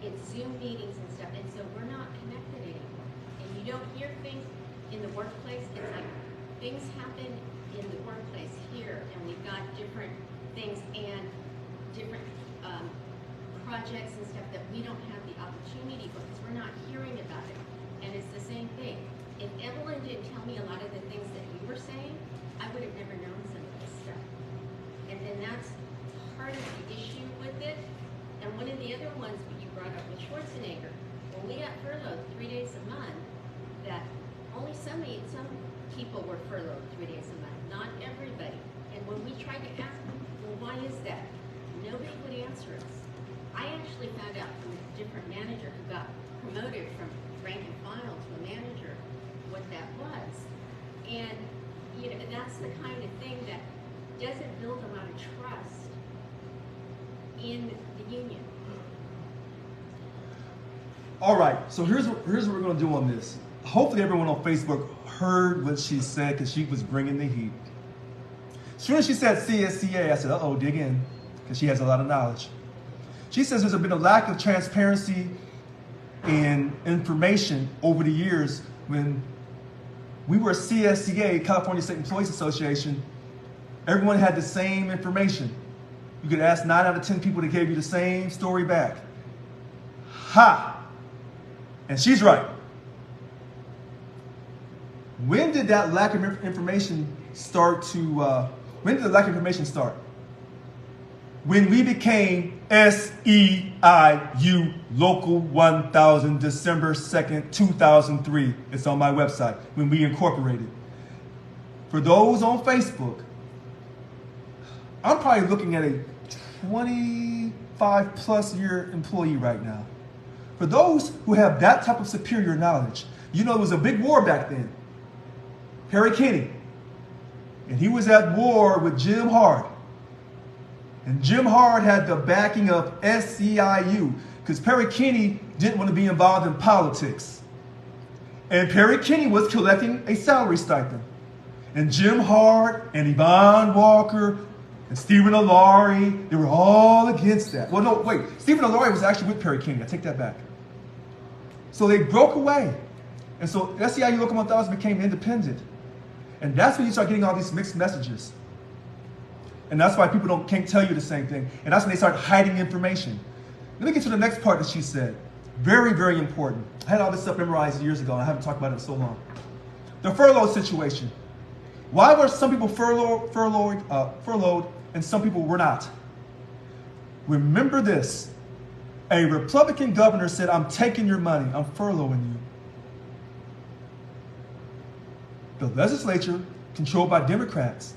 it's Zoom meetings and stuff, and so we're not connected anymore. And you don't hear things in the workplace. It's like things happen in the workplace here, and we've got different things and different projects and stuff that we don't have the opportunity for because we're not hearing about it. And it's the same thing. If Evelyn didn't tell me a lot of the things that you were saying, I would have never known some of this stuff. And then that's part of the issue with it. And one of the other ones that you brought up with Schwarzenegger, when we got furloughed 3 days a month, that only some people were furloughed 3 days a month, not everybody. And when we tried to ask them, well, why is that? Nobody would answer us. I actually found out from a different manager who got promoted from rank and file to a manager what that was. And you know, that's the kind of thing that doesn't build a lot of trust in the union. All right, so here's what we're going to do on this. Hopefully everyone on Facebook heard what she said because she was bringing the heat. As soon as she said CSCA, I said, uh-oh, dig in, because she has a lot of knowledge. She says there's been a lack of transparency in information over the years. When we were CSCA, California State Employees Association, everyone had the same information. You could ask 9 out of 10 people that gave you the same story back. Ha! And she's right. When did that lack of information start to, when did the lack of information start? When we became SEIU Local 1000, December 2nd, 2003. It's on my website, when we incorporated. For those on Facebook, I'm probably looking at a 25 plus year employee right now. For those who have that type of superior knowledge, you know, it was a big war back then. Perry Kinney, and he was at war with Jim Hard. And Jim Hard had the backing of SEIU because Perry Kinney didn't want to be involved in politics. And Perry Kinney was collecting a salary stipend. And Jim Hard and Yvonne Walker and Stephen Alari, they were all against that. Well, no, wait. Stephen Alari was actually with Perry Kinney. I take that back. So they broke away. And so SEIU Local 1000 became independent. And that's when you start getting all these mixed messages. And that's why people can't tell you the same thing. And that's when they start hiding information. Let me get to the next part that she said. Very, very important. I had all this stuff memorized years ago, and I haven't talked about it in so long. The furlough situation. Why were some people furloughed and some people were not? Remember this. A Republican governor said, I'm taking your money. I'm furloughing you. The legislature, controlled by Democrats.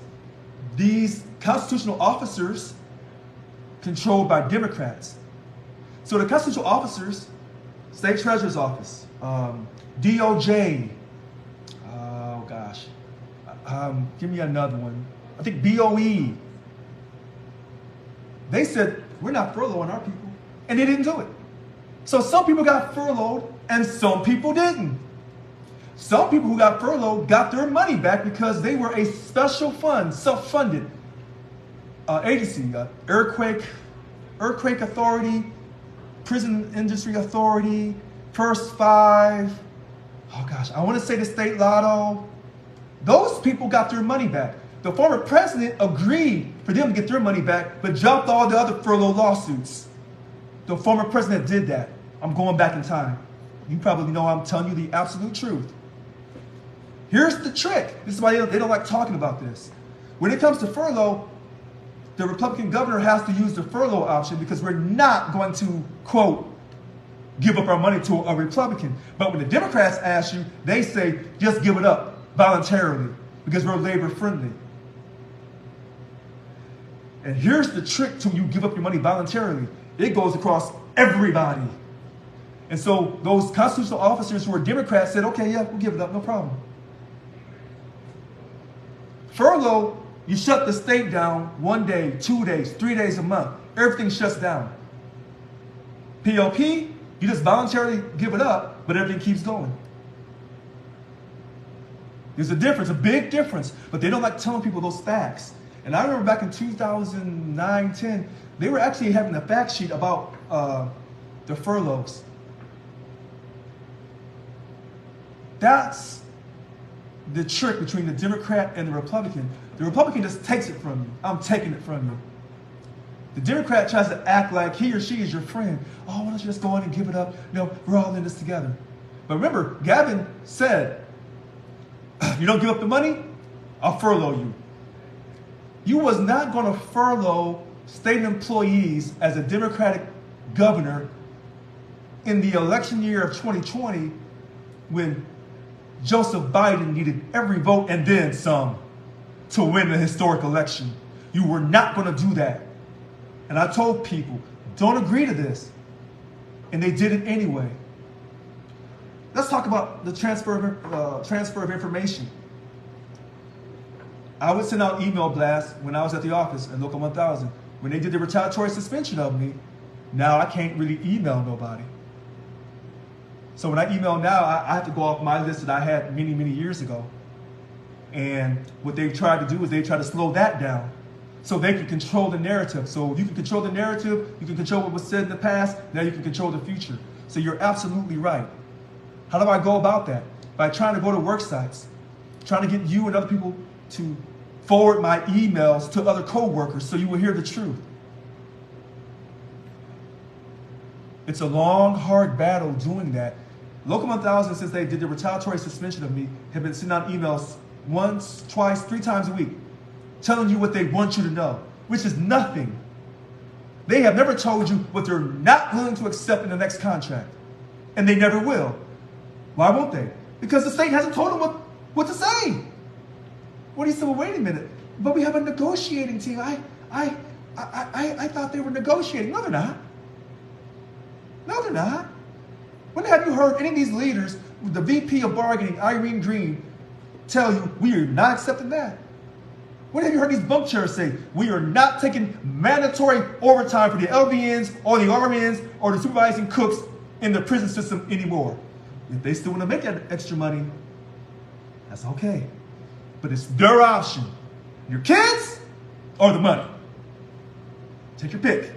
These constitutional officers, controlled by Democrats. So the constitutional officers, State Treasurer's Office, DOJ, oh gosh, give me another one. I think BOE. They said, we're not furloughing our people. And they didn't do it. So some people got furloughed and some people didn't. Some people who got furloughed got their money back because they were a special fund, self-funded agency, Earthquake Authority, Prison Industry Authority, First Five, oh gosh, I want to say the State Lotto. Those people got their money back. The former president agreed for them to get their money back, but dropped all the other furlough lawsuits. The former president did that. I'm going back in time. You probably know I'm telling you the absolute truth. Here's the trick. This is why they don't like talking about this. When it comes to furlough, the Republican governor has to use the furlough option because we're not going to, quote, give up our money to a Republican. But when the Democrats ask you, they say, just give it up voluntarily because we're labor friendly. And here's the trick to you give up your money voluntarily. It goes across everybody. And so those constitutional officers who are Democrats said, okay, yeah, we'll give it up, no problem. Furlough, you shut the state down 1 day, 2 days, 3 days a month. Everything shuts down. PLP, you just voluntarily give it up. but everything keeps going. There's a difference, a big difference, but they don't like telling people those facts. And I remember back in 2009, 10, they were actually having a fact sheet about the furloughs. That's the trick between the Democrat and the Republican. The Republican just takes it from you. I'm taking it from you. The Democrat tries to act like he or she is your friend. Oh, why don't you just go in and give it up? We're all in this together. But remember, Gavin said, you don't give up the money, I'll furlough you. You was not going to furlough state employees as a Democratic governor in the election year of 2020 when Joseph Biden needed every vote and then some to win the historic election. You were not going to do that. And I told people, don't agree to this. And they did it anyway. Let's talk about the transfer of information. I would send out email blasts when I was at the office at Local 1000. When they did the retaliatory suspension of me, now I can't really email nobody. So when I email now, I have to go off my list that I had many, many years ago. And what they've tried to do is they try to slow that down so they can control the narrative. So you can control the narrative, you can control what was said in the past, now you can control the future. So you're absolutely right. How do I go about that? By trying to go to work sites, trying to get you and other people to forward my emails to other co-workers so you will hear the truth. It's a long, hard battle doing that. Local 1000, since they did the retaliatory suspension of me, have been sending out emails once, twice, 3 times a week, telling you what they want you to know, which is nothing. They have never told you what they're not willing to accept in the next contract. And they never will. Why won't they? Because the state hasn't told them what to say. What do you say? Well, wait a minute. But we have a negotiating team. I thought they were negotiating. No, they're not. No, they're not. When have you heard any of these leaders, the VP of bargaining, Irene Green, tell you, we are not accepting that? When have you heard these bump chairs say, we are not taking mandatory overtime for the LVNs or the RNs or the supervising cooks in the prison system anymore? If they still want to make that extra money, that's okay. But it's their option. Your kids or the money. Take your pick.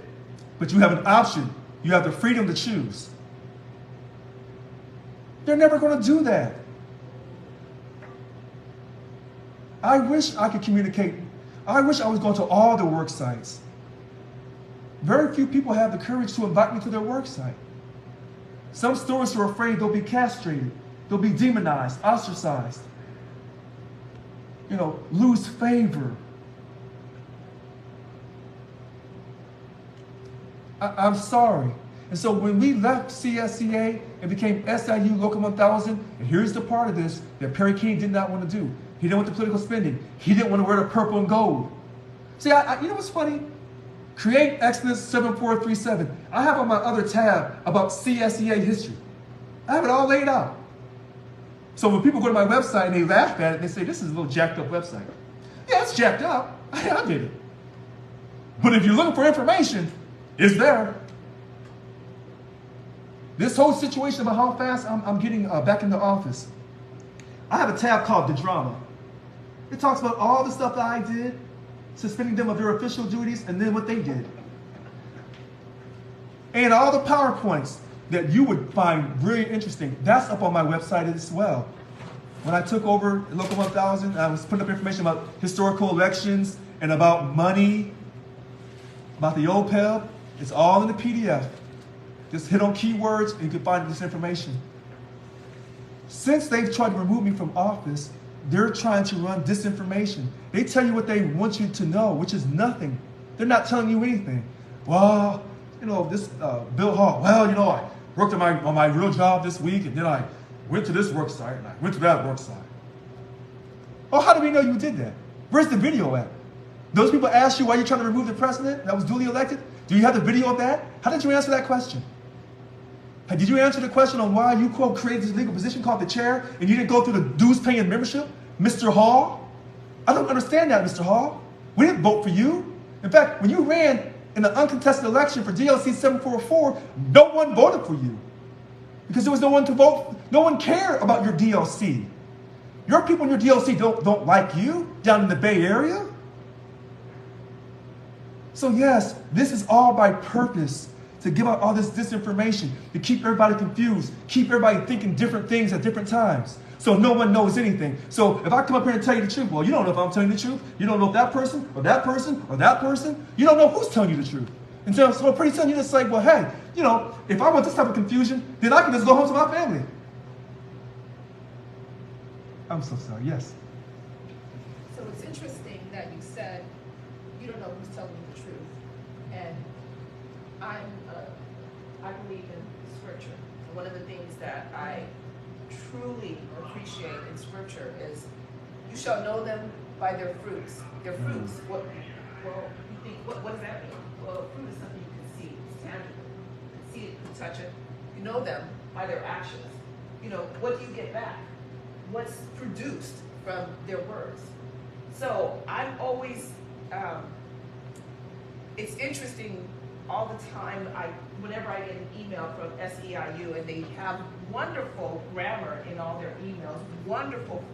But you have an option. You have the freedom to choose. They're never going to do that. I wish I could communicate. I wish I was going to all the work sites. Very few people have the courage to invite me to their work site. Some stores are afraid they'll be castrated. They'll be demonized, ostracized. Lose favor. I'm sorry. And so when we left CSCA and became SIU Local 1000, and here's the part of this that Perry King did not want to do. He didn't want the political spending. He didn't want to wear the purple and gold. See, you know what's funny? Create Exodus 7437. I have on my other tab about CSCA history. I have it all laid out. So when people go to my website and they laugh at it, they say, this is a little jacked up website. Yeah, it's jacked up. I did it. But if you're looking for information, it's there. This whole situation about how fast I'm getting back in the office. I have a tab called The Drama. It talks about all the stuff that I did, suspending them of their official duties, and then what they did. And all the PowerPoints that you would find really interesting, that's up on my website as well. When I took over Local 1000, I was putting up information about historical elections and about money, about the OPEB. It's all in the PDF. Just hit on keywords and you can find this information. Since they've tried to remove me from office, they're trying to run disinformation. They tell you what they want you to know, which is nothing. They're not telling you anything. Well, this Bill Hall, I worked on my real job this week, and then I went to this work site, and I went to that work site. Oh, how do we know you did that? Where's the video at? Those people asked you why you're trying to remove the president that was duly elected? Do you have the video of that? How did you answer that question? Did you answer the question on why you, quote, created this legal position called the chair, and you didn't go through the dues-paying membership? Mr. Hall? I don't understand that, Mr. Hall. We didn't vote for you. In fact, when you ran in the uncontested election for DLC 744, no one voted for you. Because there was no one to vote. No one cared about your DLC. Your people in your DLC don't like you down in the Bay Area. So yes, this is all by purpose, to give out all this disinformation, to keep everybody confused, keep everybody thinking different things at different times, so no one knows anything. So if I come up here and tell you the truth, well, you don't know if I'm telling you the truth. You don't know if that person or that person or that person. You don't know who's telling you the truth. And so pretty soon you're just like, well, hey, if I want this type of confusion, then I can just go home to my family. I'm so sorry, yes. So it's interesting that you said you don't know who's telling you the truth. And I believe in scripture. And one of the things that I truly appreciate in scripture is you shall know them by their fruits. Their fruits. Well, you think, what does that mean? Well, fruit is something you can see. It's tangible. You can see it, you can touch it. You know them by their actions. What do you get back? What's produced from their words? So I'm always, it's interesting all the time, whenever I get an email from SEIU and they have wonderful grammar in all their emails, wonderful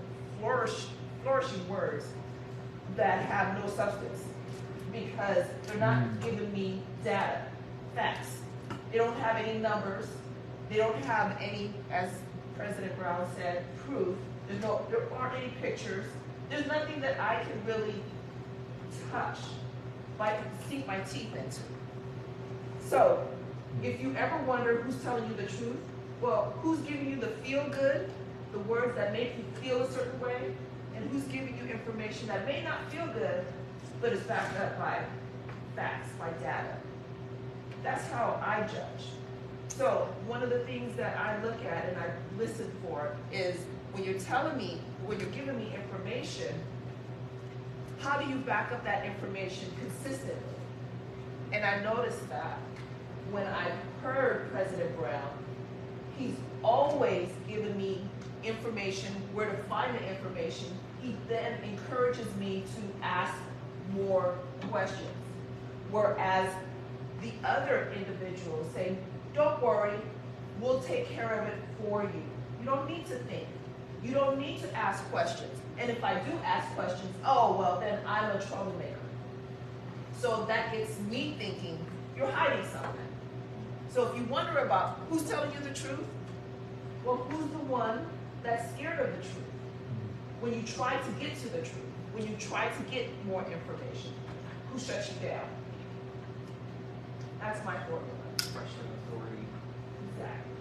flourishing words that have no substance because they're not giving me data, facts. They don't have any numbers. They don't have any, as President Brown said, proof. There aren't any pictures. There's nothing that I can really touch, sink my teeth into. So, if you ever wonder who's telling you the truth, well, who's giving you the feel good, the words that make you feel a certain way, and who's giving you information that may not feel good, but is backed up by facts, by data. That's how I judge. So, one of the things that I look at and I listen for is when you're giving me information, how do you back up that information consistently? And I noticed that when I've heard President Brown, he's always given me information, where to find the information. He then encourages me to ask more questions. Whereas the other individuals say, don't worry, we'll take care of it for you. You don't need to think. You don't need to ask questions. And if I do ask questions, oh, well, then I'm a troublemaker. So that gets me thinking, you're hiding something. So if you wonder about who's telling you the truth, well, who's the one that's scared of the truth? When you try to get to the truth, when you try to get more information, who shuts you down? That's my formula. Question authority. Exactly.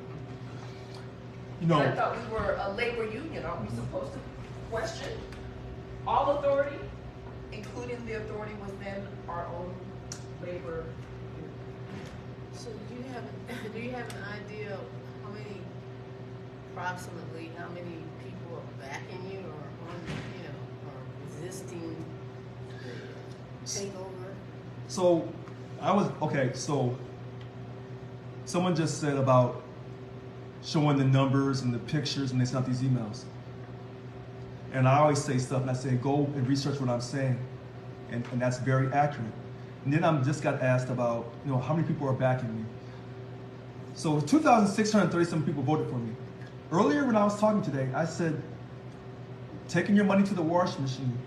You know, I thought we were a labor union. Aren't we supposed to question all authority, including the authority within our own labor union? So do you have an idea of approximately how many people are backing you or or resisting the takeover? so so someone just said about showing the numbers and the pictures when they send out these emails. And I always say stuff and I say, go and research what I'm saying. And that's very accurate. And then I just got asked about, how many people are backing me. So 2,637 people voted for me. Earlier when I was talking today, I said, taking your money to the washing machine,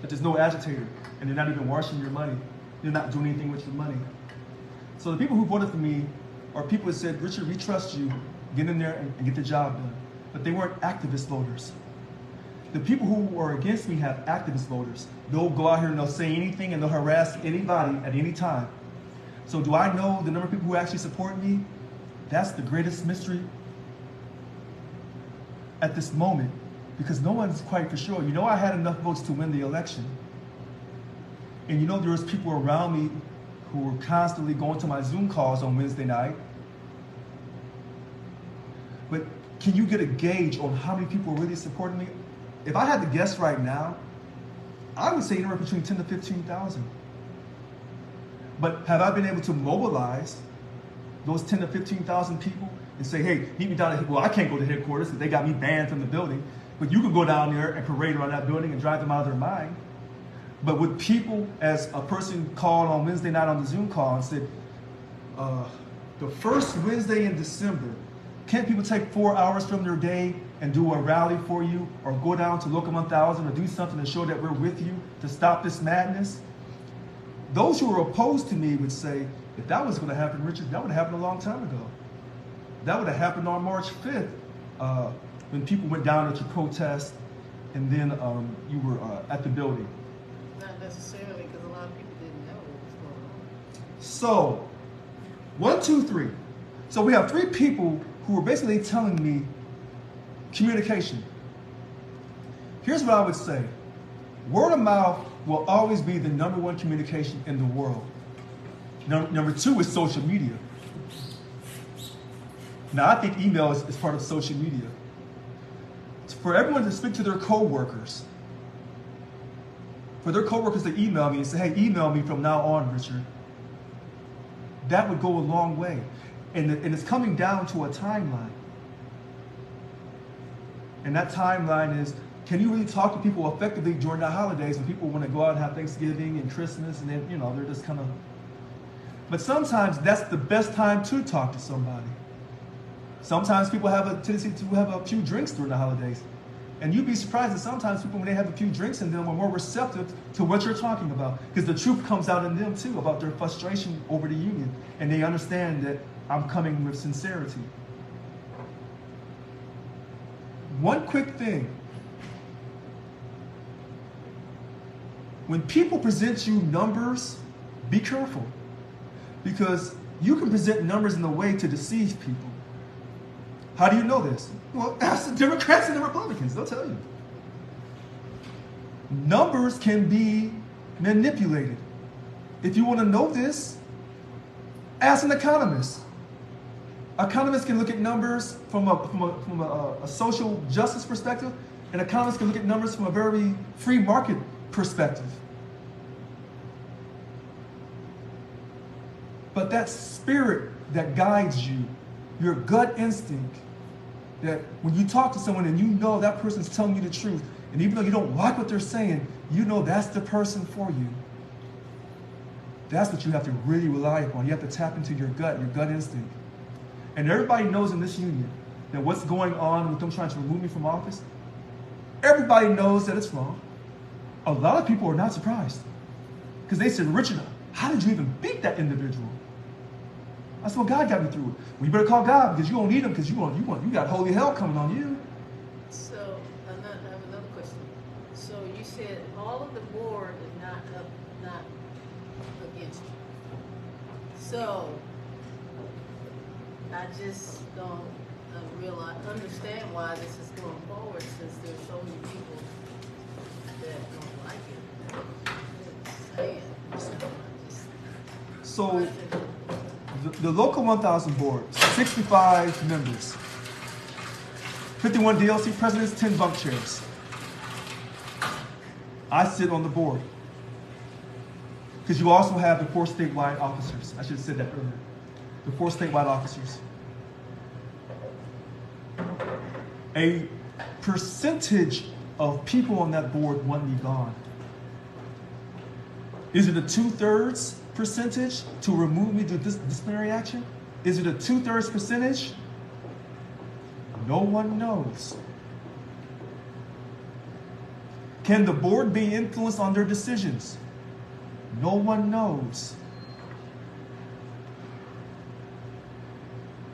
that there's no agitator, and you're not even washing your money. You're not doing anything with your money. So the people who voted for me are people that said, Richard, we trust you, get in there and get the job done. But they weren't activist voters. The people who are against me have activist voters. They'll go out here and they'll say anything and they'll harass anybody at any time. So do I know the number of people who actually support me? That's the greatest mystery at this moment, because no one's quite for sure. I had enough votes to win the election. And there was people around me who were constantly going to my Zoom calls on Wednesday night. But can you get a gauge on how many people are really supporting me? If I had to guess right now, I would say anywhere between 10 to 15,000. But have I been able to mobilize those 10 to 15,000 people and say, hey, meet me down at, well, I can't go to headquarters because they got me banned from the building, but you could go down there and parade around that building and drive them out of their mind. But with people, as a person called on Wednesday night on the Zoom call and said, the first Wednesday in December, can't people take 4 hours from their day and do a rally for you, or go down to Local 1000 or do something to show that we're with you to stop this madness? Those who are opposed to me would say, if that was going to happen, Richard, that would have happened a long time ago. That would have happened on March 5th when people went down to protest, and then you were at the building. Not necessarily, because a lot of people didn't know what was going on. So, 1, 2, 3. So we have 3 people who are basically telling me communication. Here's what I would say. Word of mouth will always be the #1 communication in the world. Number 2 is social media. Now, I think email is part of social media. For everyone to speak to their coworkers, for their coworkers to email me and say, hey, email me from now on, Richard, that would go a long way. And it's coming down to a timeline. And that timeline is, can you really talk to people effectively during the holidays when people want to go out and have Thanksgiving and Christmas, and then, they're just kind of... But sometimes that's the best time to talk to somebody. Sometimes people have a tendency to have a few drinks during the holidays. And you'd be surprised that sometimes people, when they have a few drinks in them, are more receptive to what you're talking about. Because the truth comes out in them too, about their frustration over the union. And they understand that I'm coming with sincerity. One quick thing. When people present you numbers, be careful. Because you can present numbers in a way to deceive people. How do you know this? Well, ask the Democrats and the Republicans. They'll tell you. Numbers can be manipulated. If you want to know this, ask an economist. Economists can look at numbers from a social justice perspective, and economists can look at numbers from a very free market perspective. But that spirit that guides you, your gut instinct, that when you talk to someone and you know that person's telling you the truth, and even though you don't like what they're saying, you know that's the person for you. That's what you have to really rely upon. You have to tap into your gut instinct. And everybody knows in this union that what's going on with them trying to remove me from office, everybody knows that it's wrong. A lot of people are not surprised. Because they said, Richard, how did you even beat that individual? I said, well, God got me through it. Well, you better call God, because you don't need him, because you got holy hell coming on you. So, I have another question. So you said all of the board is not against you. So I just don't understand why this is going forward, since there's so many people that don't like it. So the Local 1000 board, 65 members, 51 DLC presidents, 10 bunk chairs. I sit on the board. Because you also have the 4 statewide officers. I should have said that earlier. The 4 statewide officers. A percentage of people on that board want me gone. Is it a 2/3 percentage to remove me to disciplinary action? Is it a 2/3 percentage? No one knows. Can the board be influenced on their decisions? No one knows.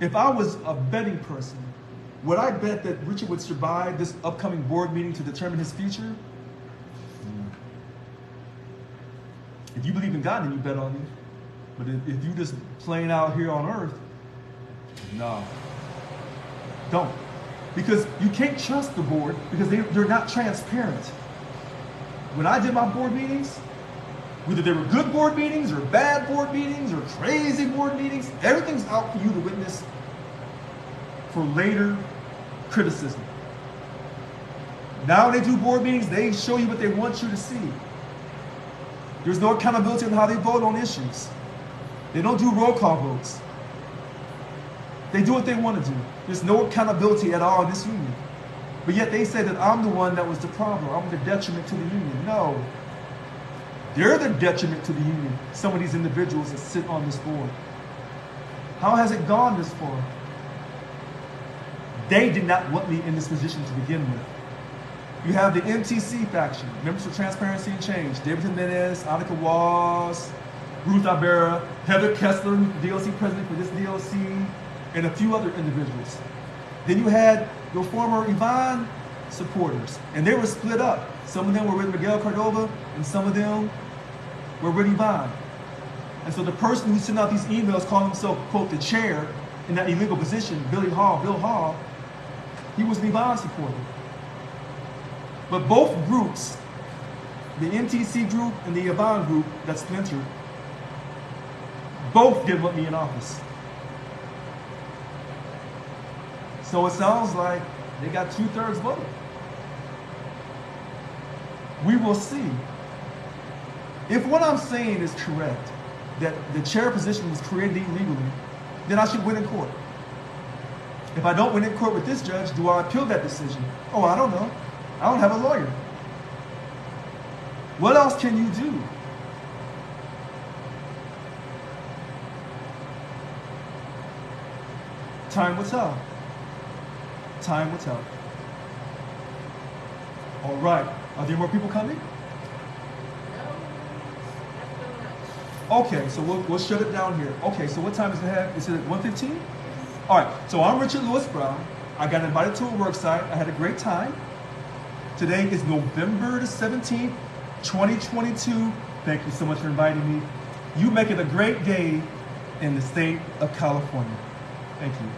If I was a betting person, would I bet that Richard would survive this upcoming board meeting to determine his future? If you believe in God, then you bet on it. But if you just playing out here on earth, no. Don't. Because you can't trust the board because they're not transparent. When I did my board meetings, whether they were good board meetings or bad board meetings or crazy board meetings, everything's out for you to witness for later criticism. Now when they do board meetings, they show you what they want you to see. There's no accountability on how they vote on issues. They don't do roll call votes. They do what they want to do. There's no accountability at all in this union. But yet they say that I'm the one that was the problem. I'm the detriment to the union. No. They're the detriment to the union, some of these individuals that sit on this board. How has it gone this far? They did not want me in this position to begin with. You have the MTC faction, Members for Transparency and Change, David Jimenez, Annika Walls, Ruth Ibarra, Heather Kessler, DLC president for this DLC, and a few other individuals. Then you had your former Yvonne supporters, and they were split up. Some of them were with Miguel Cordova, and some of them were with Yvonne. And so the person who sent out these emails calling himself, quote, the chair in that illegal position, Bill Hall, he was an Yvonne supporter. But both groups, the MTC group and the Yvonne group that splintered, both didn't want me in office. So it sounds like they got 2/3 vote. We will see. If what I'm saying is correct, that the chair position was created illegally, then I should win in court. If I don't win in court with this judge, do I appeal that decision? Oh, I don't know. I don't have a lawyer. What else can you do? Time will tell. Time will tell. All right. Are there more people coming? Okay, so we'll shut it down here. Okay, so what time is it have? Is it 1:15? All right, so I'm Richard Lewis Brown. I got invited to a worksite. I had a great time. Today is November the 17th, 2022. Thank you so much for inviting me. You make it a great day in the state of California. Thank you.